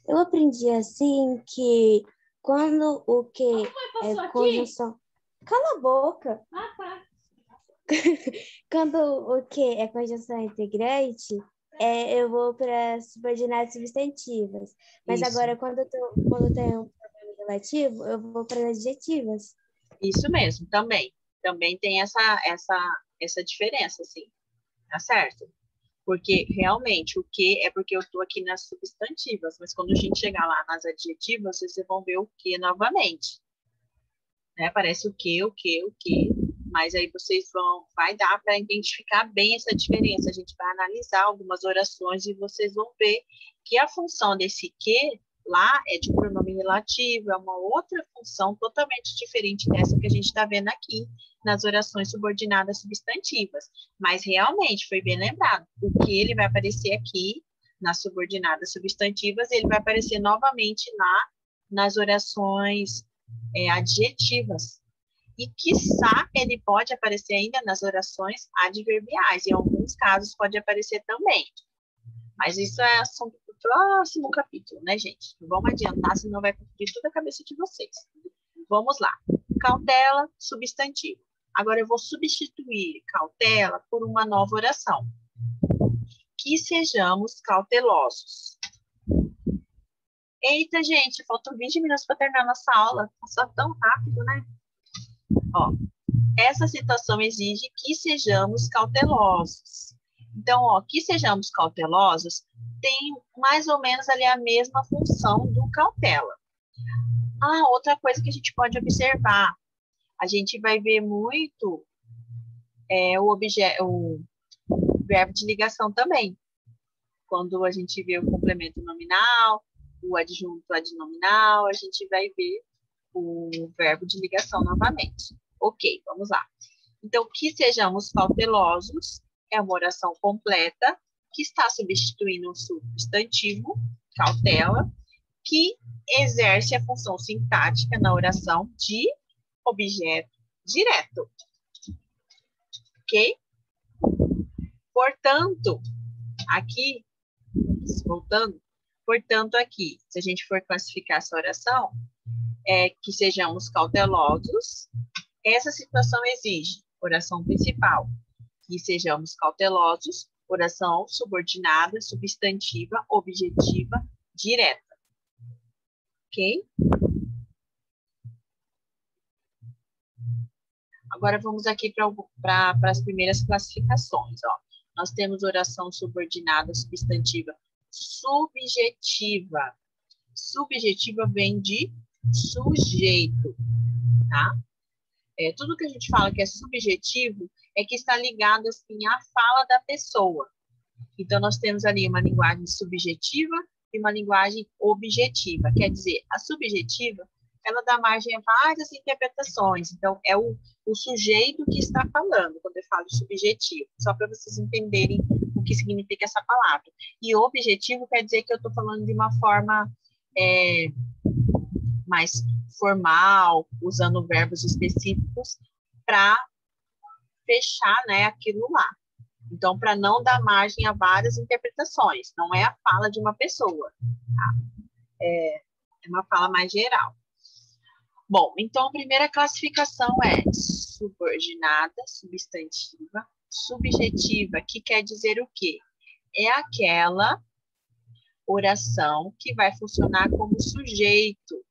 Eu aprendi, assim, que quando o que é conjunção... Cala a boca! Ah, tá. Quando o que é conjunção integrante, eu vou para subordinadas substantivas. Mas isso. Agora, quando eu tenho um problema relativo, eu vou para adjetivas. Isso mesmo, também. Também tem essa diferença, assim. Tá certo? Porque, realmente, o que é porque eu estou aqui nas substantivas, mas quando a gente chegar lá nas adjetivas, vocês vão ver o que novamente. Né? Parece o que, mas aí vai dar para identificar bem essa diferença. A gente vai analisar algumas orações e vocês vão ver que a função desse que lá é de pronome relativo, é uma outra função totalmente diferente dessa que a gente está vendo aqui nas orações subordinadas substantivas. Mas realmente foi bem lembrado, o que ele vai aparecer aqui nas subordinadas substantivas, ele vai aparecer novamente lá nas orações adjetivas. E, quiçá, ele pode aparecer ainda nas orações adverbiais. Em alguns casos, pode aparecer também. Mas isso é assunto do próximo capítulo, né, gente? Não vamos adiantar, senão vai confundir toda a cabeça de vocês. Vamos lá. Cautela, substantivo. Agora, eu vou substituir cautela por uma nova oração. Que sejamos cautelosos. Eita, gente, faltam 20 minutos para terminar nossa aula. Passou tão rápido, né? Ó, essa situação exige que sejamos cautelosos. Então, ó, que sejamos cautelosos tem mais ou menos ali a mesma função do cautela. Outra coisa que a gente pode observar, a gente vai ver muito o verbo de ligação também. Quando a gente vê o complemento nominal, o adjunto adnominal, a gente vai ver o verbo de ligação novamente. Ok, vamos lá. Então, que sejamos cautelosos é uma oração completa que está substituindo um substantivo, cautela, que exerce a função sintática na oração de objeto direto. Ok? Portanto, aqui, voltando, aqui, se a gente for classificar essa oração, que sejamos cautelosos, essa situação exige oração principal, que sejamos cautelosos, oração subordinada, substantiva, objetiva, direta. Ok? Agora vamos aqui para as primeiras classificações. Ó. Nós temos oração subordinada substantiva subjetiva. Subjetiva vem de sujeito, tá? Tudo que a gente fala que é subjetivo é que está ligado assim à fala da pessoa. Então, nós temos ali uma linguagem subjetiva e uma linguagem objetiva. Quer dizer, a subjetiva, ela dá margem a várias interpretações. Então, é o sujeito que está falando, quando eu falo subjetivo, só para vocês entenderem o que significa essa palavra. E objetivo quer dizer que eu estou falando de uma forma mais formal, usando verbos específicos para fechar, né, aquilo lá. Então, para não dar margem a várias interpretações, não é a fala de uma pessoa, tá? É uma fala mais geral. Bom, então a primeira classificação é subordinada, substantiva, subjetiva, que quer dizer o quê? É aquela oração que vai funcionar como sujeito.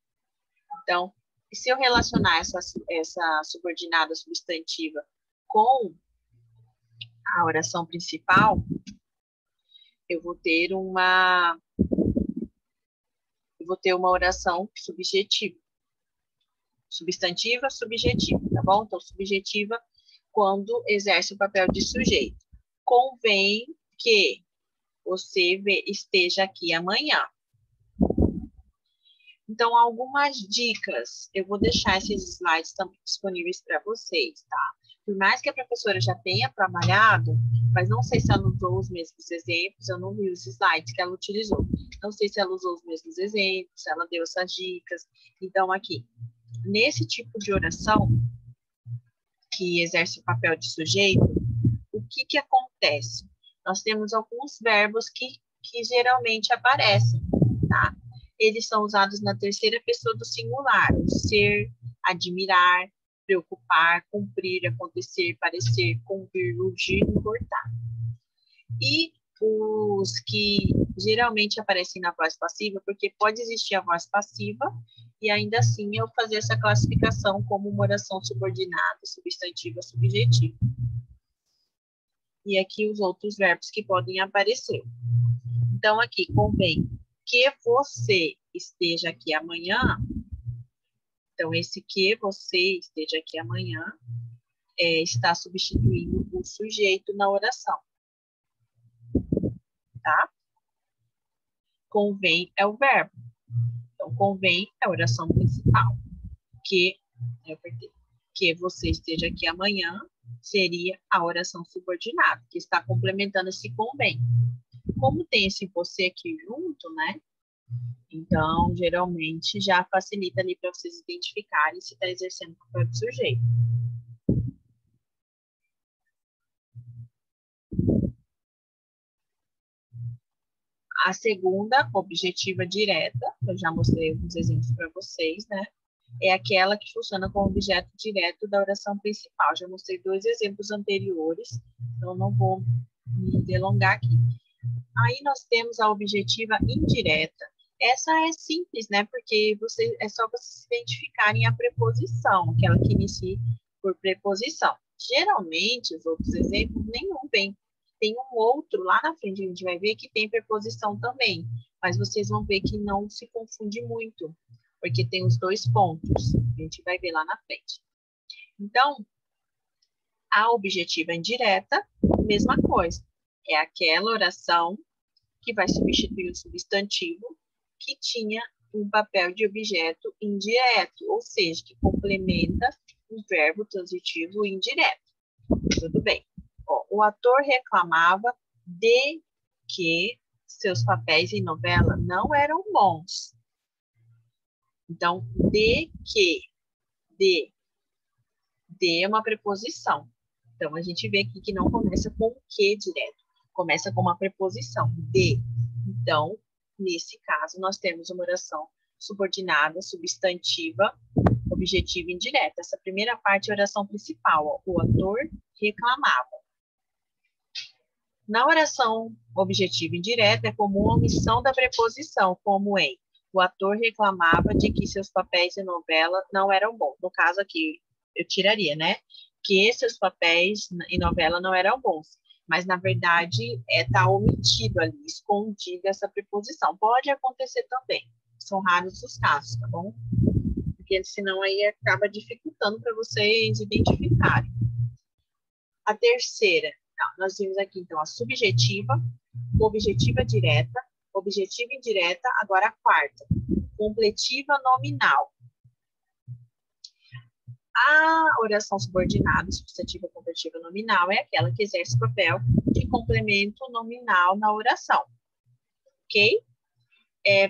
Então, se eu relacionar essa subordinada substantiva com a oração principal, eu vou ter uma oração subjetiva. Substantiva, subjetiva, tá bom? Então, subjetiva quando exerce o papel de sujeito. Convém que você esteja aqui amanhã. Então, algumas dicas. Eu vou deixar esses slides também disponíveis para vocês, tá? Por mais que a professora já tenha trabalhado, mas não sei se ela usou os mesmos exemplos, eu não vi os slides que ela utilizou. Não sei se ela usou os mesmos exemplos, se ela deu essas dicas. Então, aqui, nesse tipo de oração, que exerce o papel de sujeito, o que acontece? Nós temos alguns verbos que geralmente aparecem, tá? Eles são usados na terceira pessoa do singular. Ser, admirar, preocupar, cumprir, acontecer, parecer, convir, urgir, importar. E os que geralmente aparecem na voz passiva, porque pode existir a voz passiva, e ainda assim eu fazer essa classificação como uma oração subordinada, substantiva, subjetiva. E aqui os outros verbos que podem aparecer. Então, aqui, convém que você esteja aqui amanhã. Então, esse que você esteja aqui amanhã está substituindo o sujeito na oração. Tá? Convém é o verbo. Então, convém é a oração principal. Que você esteja aqui amanhã seria a oração subordinada, que está complementando esse convém. Como tem esse você aqui junto, né? Então, geralmente, já facilita ali para vocês identificarem se está exercendo o papel de sujeito. A segunda, objetiva direta, eu já mostrei alguns exemplos para vocês, né? É aquela que funciona como objeto direto da oração principal. Já mostrei 2 exemplos anteriores, então não vou me delongar aqui. Aí nós temos a objetiva indireta. Essa é simples, né? Porque é só vocês identificarem a preposição, aquela que inicia por preposição. Geralmente, os outros exemplos, nenhum vem. Tem um outro lá na frente, a gente vai ver que tem preposição também. Mas vocês vão ver que não se confunde muito, porque tem os 2 pontos. A gente vai ver lá na frente. Então, a objetiva indireta, mesma coisa. É aquela oração que vai substituir o substantivo que tinha um papel de objeto indireto, ou seja, que complementa o verbo transitivo indireto. Tudo bem. Ó, o ator reclamava de que seus papéis em novela não eram bons. Então, de que, de é uma preposição. Então, a gente vê aqui que não começa com o que direto. Começa com uma preposição, de. Então, nesse caso, nós temos uma oração subordinada, substantiva, objetiva e indireta. Essa primeira parte é a oração principal. Ó. O ator reclamava. Na oração objetiva e indireta, é comum a omissão da preposição, como em o ator reclamava de que seus papéis em novela não eram bons. No caso aqui, eu tiraria, né? Que seus papéis em novela não eram bons. mas na verdade tá omitido ali, escondida essa preposição. Pode acontecer também, são raros os casos, tá bom? Porque senão aí acaba dificultando para vocês identificarem. A terceira, nós vimos aqui então a subjetiva, objetiva direta, objetiva indireta, agora a quarta, completiva nominal. A oração subordinada, substantiva completiva nominal, é aquela que exerce o papel de complemento nominal na oração, ok?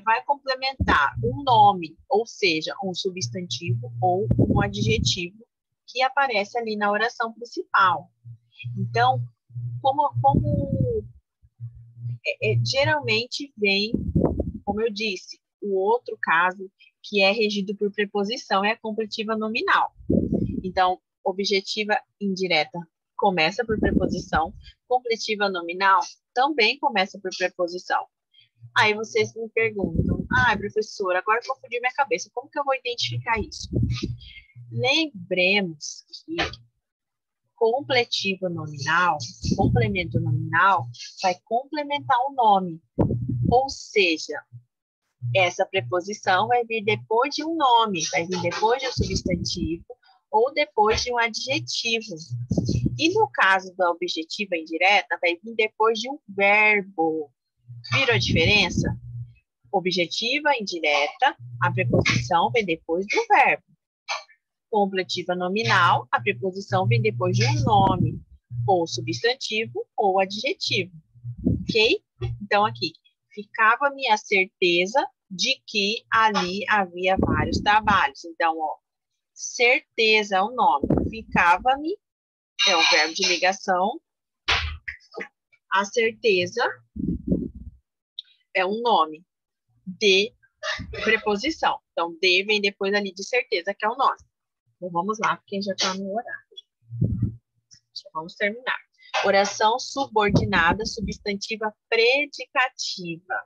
Vai complementar um nome, ou seja, um substantivo ou um adjetivo que aparece ali na oração principal. Então, geralmente vem, como eu disse, o outro caso que é regido por preposição é a completiva nominal. Então, objetiva indireta começa por preposição, completiva nominal também começa por preposição. Aí vocês me perguntam, professora, agora confundi minha cabeça, como que eu vou identificar isso? Lembremos que completivo nominal, complemento nominal, vai complementar o nome. Ou seja, essa preposição vai vir depois de um nome, vai vir depois de um substantivo ou depois de um adjetivo. E no caso da objetiva indireta, vai vir depois de um verbo. Viram a diferença? Objetiva indireta, a preposição vem depois do verbo. Completiva nominal, a preposição vem depois de um nome, ou substantivo ou adjetivo. Ok? Então, aqui, ficava-me a certeza de que ali havia vários trabalhos. Então, ó, certeza é o nome. Ficava-me é o verbo de ligação. A certeza é um nome de preposição. Então, de vem depois ali de certeza, que é o nome. Então, vamos lá, porque já está no horário. Já vamos terminar. Oração subordinada, substantiva predicativa.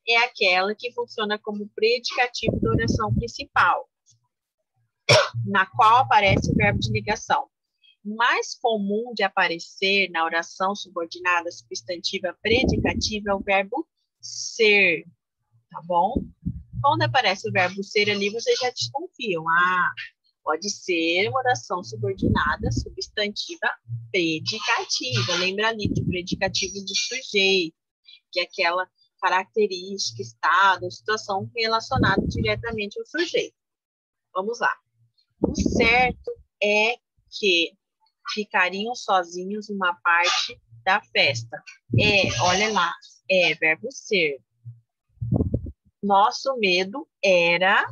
É aquela que funciona como predicativo da oração principal, na qual aparece o verbo de ligação. Mais comum de aparecer na oração subordinada, substantiva predicativa é o verbo ser, tá bom? Quando aparece o verbo ser ali, vocês já desconfiam. Pode ser uma oração subordinada, substantiva, predicativa. Lembra ali do predicativo do sujeito, que é aquela característica, estado, situação relacionada diretamente ao sujeito. Vamos lá. O certo é que ficariam sozinhos uma parte da festa. Olha lá, verbo ser. Nosso medo era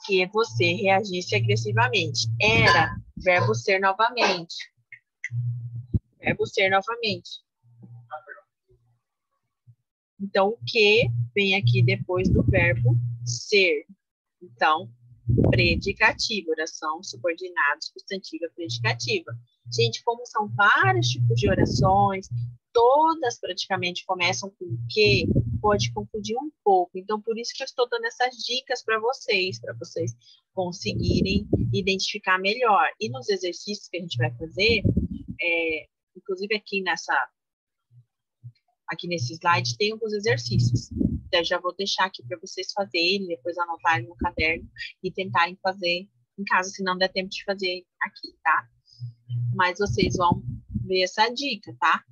que você reagisse agressivamente. Era, verbo ser novamente. Verbo ser novamente. Então, o que vem aqui depois do verbo ser? Então, predicativo, oração subordinada, substantiva predicativa. Gente, como são vários tipos de orações, todas praticamente começam com o que, pode confundir um pouco. Então, por isso que eu estou dando essas dicas para vocês conseguirem identificar melhor. E nos exercícios que a gente vai fazer, inclusive aqui nesse slide, tem alguns exercícios. Então, eu já vou deixar aqui para vocês fazerem, depois anotarem no caderno e tentarem fazer em casa, se não der tempo de fazer aqui, tá? Mas vocês vão ver essa dica, tá?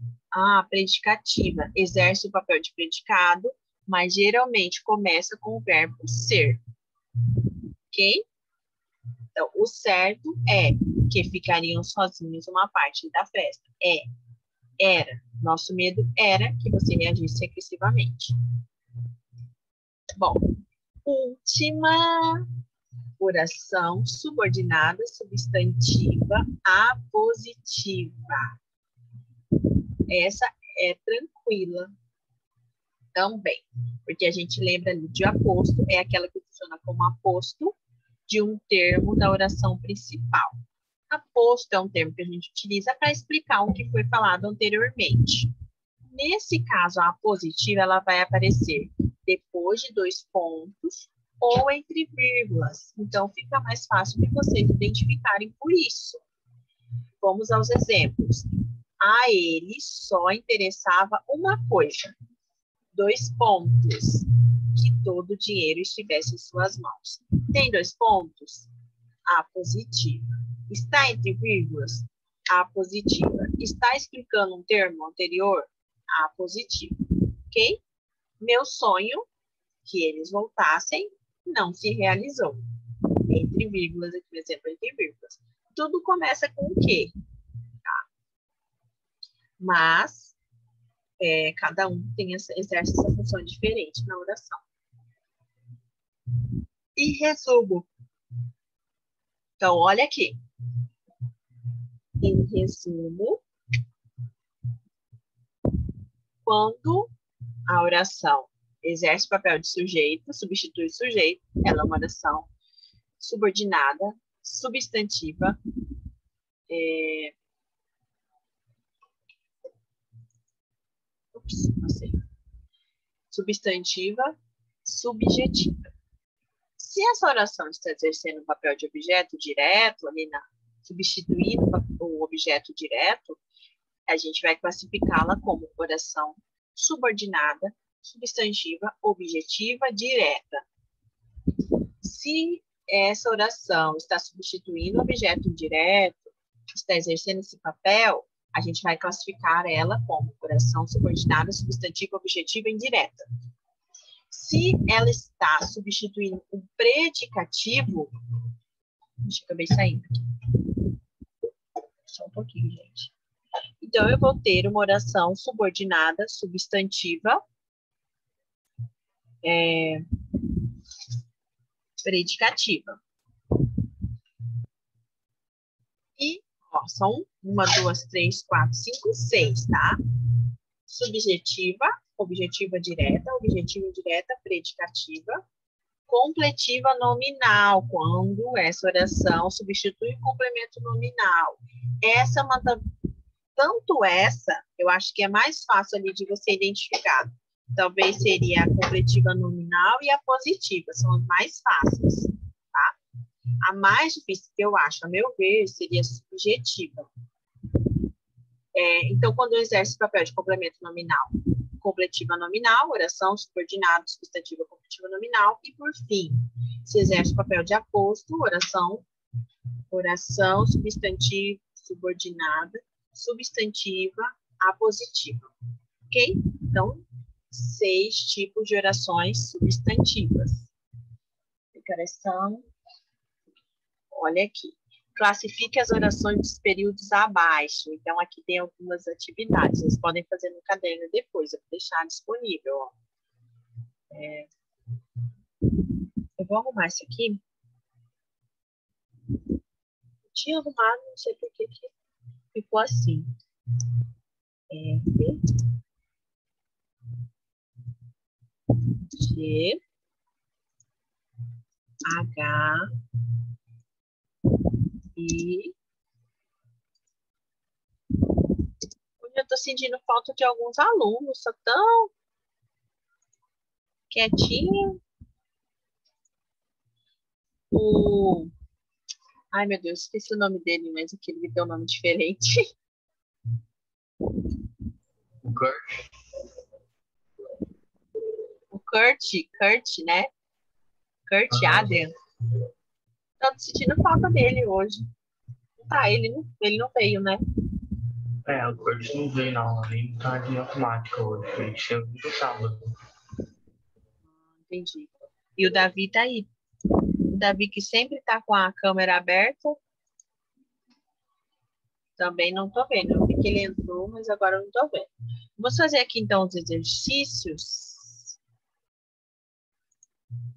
Predicativa, exerce o papel de predicado, mas geralmente começa com o verbo ser, ok? Então, o certo é que ficariam sozinhos uma parte da festa. Era. Nosso medo era que você reagisse agressivamente. Bom, última oração subordinada, substantiva, apositiva. Essa é tranquila também, porque a gente lembra ali de aposto, é aquela que funciona como aposto de um termo da oração principal. Aposto é um termo que a gente utiliza para explicar o que foi falado anteriormente. Nesse caso, a apositiva ela vai aparecer depois de 2 pontos ou entre vírgulas. Então, fica mais fácil de vocês identificarem por isso. Vamos aos exemplos. A ele só interessava uma coisa. 2 pontos. Que todo o dinheiro estivesse em suas mãos. Tem 2 pontos? A positiva. Está entre vírgulas? A positiva. Está explicando um termo anterior? A positiva. Ok? Meu sonho, que eles voltassem, não se realizou. Entre vírgulas, aqui no exemplo, entre vírgulas. Tudo começa com o quê? Tá? Mas, cada um exerce essa função diferente na oração. E resumo. Então, olha aqui. Em resumo, quando a oração exerce o papel de sujeito, substitui o sujeito, ela é uma oração subordinada, substantiva, substantiva, subjetiva. Se essa oração está exercendo o papel de objeto direto, ali substituindo o objeto direto, a gente vai classificá-la como oração subordinada, substantiva, objetiva, direta. Se essa oração está substituindo o objeto direto, está exercendo esse papel, a gente vai classificar ela como oração subordinada, substantiva, objetiva e indireta. Se ela está substituindo um predicativo, acabei saindo aqui. Só um pouquinho, gente. Então, eu vou ter uma oração subordinada, substantiva, predicativa. E, ó, são 1, 2, 3, 4, 5, 6, tá? Subjetiva, objetiva direta, predicativa, completiva nominal, quando essa oração substitui o complemento nominal. Essa é uma tanto essa, eu acho que é mais fácil ali de você identificar. Talvez seria a completiva nominal e a positiva, são as mais fáceis, tá? A mais difícil que eu acho, a meu ver, seria a subjetiva. Então, quando eu exerço o papel de complemento nominal, completiva nominal, oração subordinada, substantiva, completiva nominal, e por fim, se exerce o papel de aposto, oração substantiva, subordinada, substantiva, apositiva. Ok? Então, 6 tipos de orações substantivas. Declaração. Olha aqui. Classifique as orações dos períodos abaixo. Então, aqui tem algumas atividades. Vocês podem fazer no caderno depois. Eu vou deixar disponível. Ó. Eu vou arrumar isso aqui. Eu tinha arrumado, não sei por que ficou assim. F, G, H, I. Hoje eu tô sentindo falta de alguns alunos, só tão quietinho. Ai, meu Deus, esqueci o nome dele, mas aqui ele tem um nome diferente. O Kurt. O Kurt, né? Kurt Aden. Tô sentindo falta dele hoje. Tá, ele não veio, né? O Kurt não veio, não. Ele tá de automática hoje. Ele chegou no sábado. Entendi. E o Davi tá aí. O Davi que sempre tá com a câmera aberta. Também não tô vendo. Eu vi que ele entrou, mas agora eu não tô vendo. Vamos fazer aqui, então, os exercícios.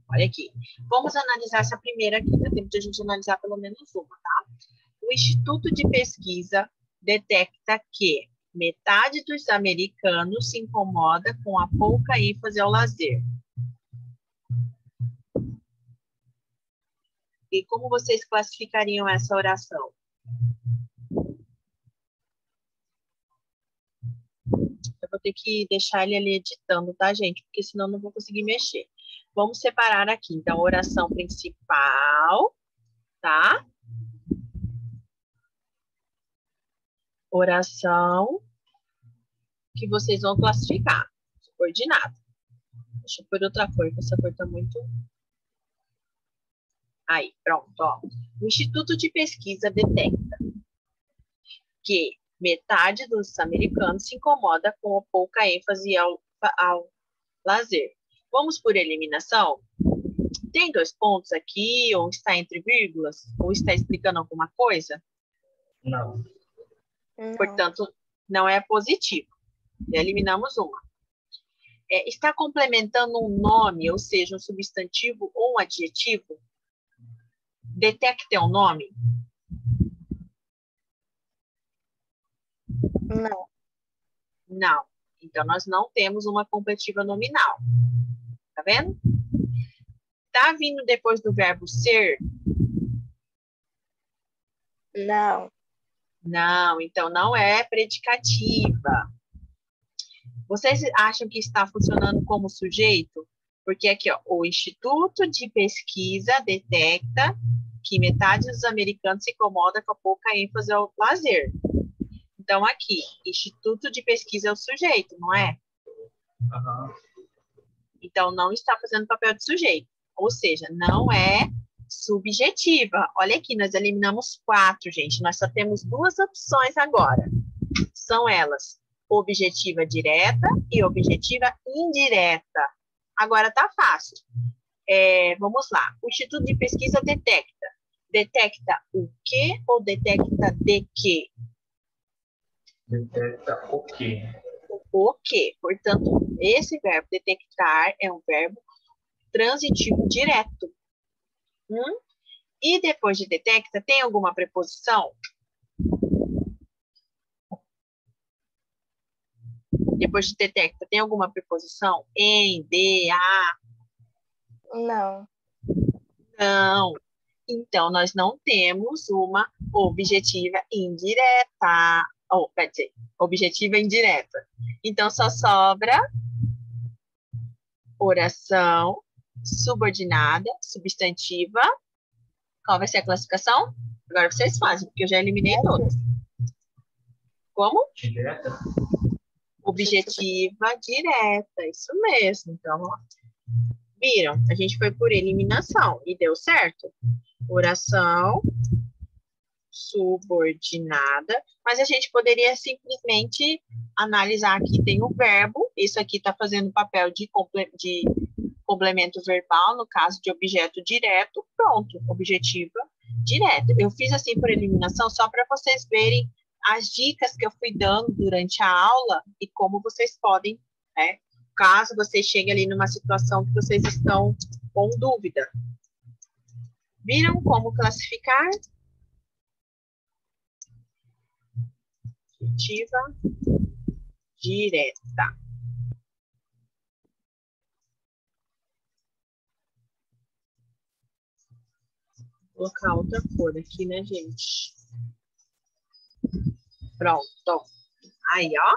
Olha aqui. Vamos analisar essa primeira aqui. Dá tempo de a gente analisar pelo menos uma, tá? O Instituto de Pesquisa detecta que metade dos americanos se incomoda com a pouca ênfase ao lazer. E como vocês classificariam essa oração? Eu vou ter que deixar ele ali editando, tá, gente? Porque senão eu não vou conseguir mexer. Vamos separar aqui. Então, oração principal, tá? Oração que vocês vão classificar. Subordinado. Deixa eu pôr outra cor, porque essa cor tá muito... Aí, pronto, ó. O Instituto de Pesquisa detecta que metade dos americanos se incomoda com a pouca ênfase ao lazer. Vamos por eliminação? Tem 2 pontos aqui, ou está entre vírgulas, ou está explicando alguma coisa? Não. Não. Portanto, não é positivo. Eliminamos uma. Está complementando um nome, ou seja, um substantivo ou um adjetivo? Detecta um nome? Não. Não. Então, nós não temos uma completiva nominal. Tá vendo? Tá vindo depois do verbo ser? Não. Não. Então, não é predicativa. Vocês acham que está funcionando como sujeito? Porque aqui, ó, o Instituto de Pesquisa detecta que metade dos americanos se incomoda com a pouca ênfase ao lazer. Então, aqui, Instituto de Pesquisa é o sujeito, não é? Aham. Então, não está fazendo papel de sujeito. Ou seja, não é subjetiva. Olha aqui, nós eliminamos 4, gente. Nós só temos 2 opções agora. São elas, objetiva direta e objetiva indireta. Agora tá fácil. Vamos lá. O Instituto de Pesquisa detecta. Detecta o quê ou detecta de quê? Detecta o quê? O quê. Portanto, esse verbo detectar é um verbo transitivo direto. E depois de detecta, tem alguma preposição? Depois de detecta, tem alguma preposição? Em, de, a? Não. Não. Então, nós não temos uma objetiva indireta. Quer dizer, objetiva indireta. Então, só sobra oração subordinada, substantiva. Qual vai ser a classificação? Agora vocês fazem, porque eu já eliminei todas. Como? Direta? Objetiva direta, isso mesmo. Então, ó, viram? A gente foi por eliminação e deu certo. Oração subordinada, mas a gente poderia simplesmente analisar aqui, tem o verbo, isso aqui está fazendo papel de complemento verbal, no caso de objeto direto, pronto, objetiva direta. Eu fiz assim por eliminação só para vocês verem as dicas que eu fui dando durante a aula e como vocês podem, né, caso vocês cheguem ali numa situação que vocês estão com dúvida. Viram como classificar? Objetiva direta. Vou colocar outra cor aqui, né, gente? Pronto. Aí, ó.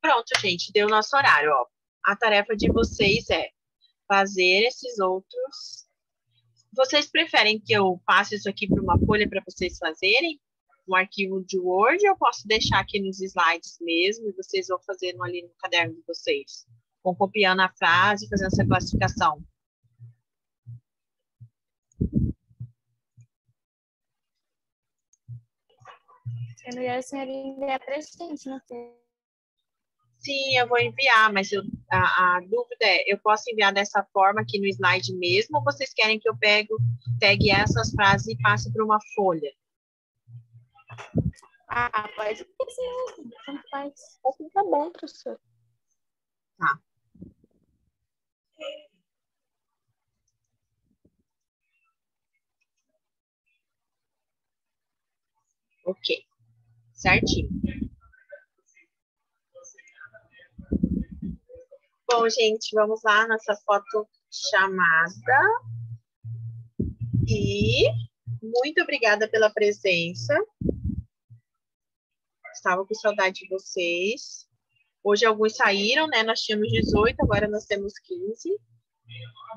Pronto, gente, deu o nosso horário, ó. A tarefa de vocês é fazer esses outros. Vocês preferem que eu passe isso aqui para uma folha para vocês fazerem? Um arquivo de Word, ou eu posso deixar aqui nos slides mesmo e vocês vão fazendo ali no caderno de vocês? Vão copiando a frase e fazendo essa classificação. Se não a senhora enviar pra gente, não sei. Sim, eu vou enviar, mas a dúvida é, eu posso enviar dessa forma aqui no slide mesmo, ou vocês querem que eu pegue essas frases e passe para uma folha? Ah, pode ser sim, tanto faz. Assim tá bom, professor. Tá. Ok. Certinho. Bom, gente, vamos lá, nossa foto chamada. E muito obrigada pela presença. Estava com saudade de vocês. Hoje alguns saíram, né? Nós tínhamos 18, agora nós temos 15.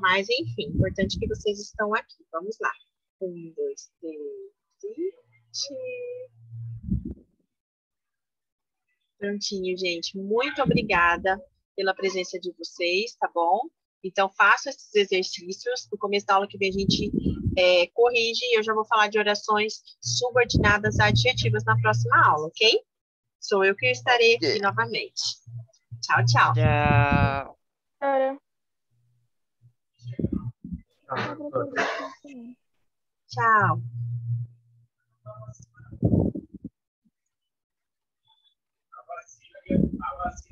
Mas, enfim, importante que vocês estão aqui. Vamos lá. 1, 2, 3, e... Prontinho, gente. Muito obrigada pela presença de vocês, tá bom? Então, façam esses exercícios. No começo da aula que vem a gente corrige e eu já vou falar de orações subordinadas a adjetivos na próxima aula, ok? Sou eu que estarei aqui novamente. Tchau, tchau. Tchau. Cara, Ah, Tchau. a vacina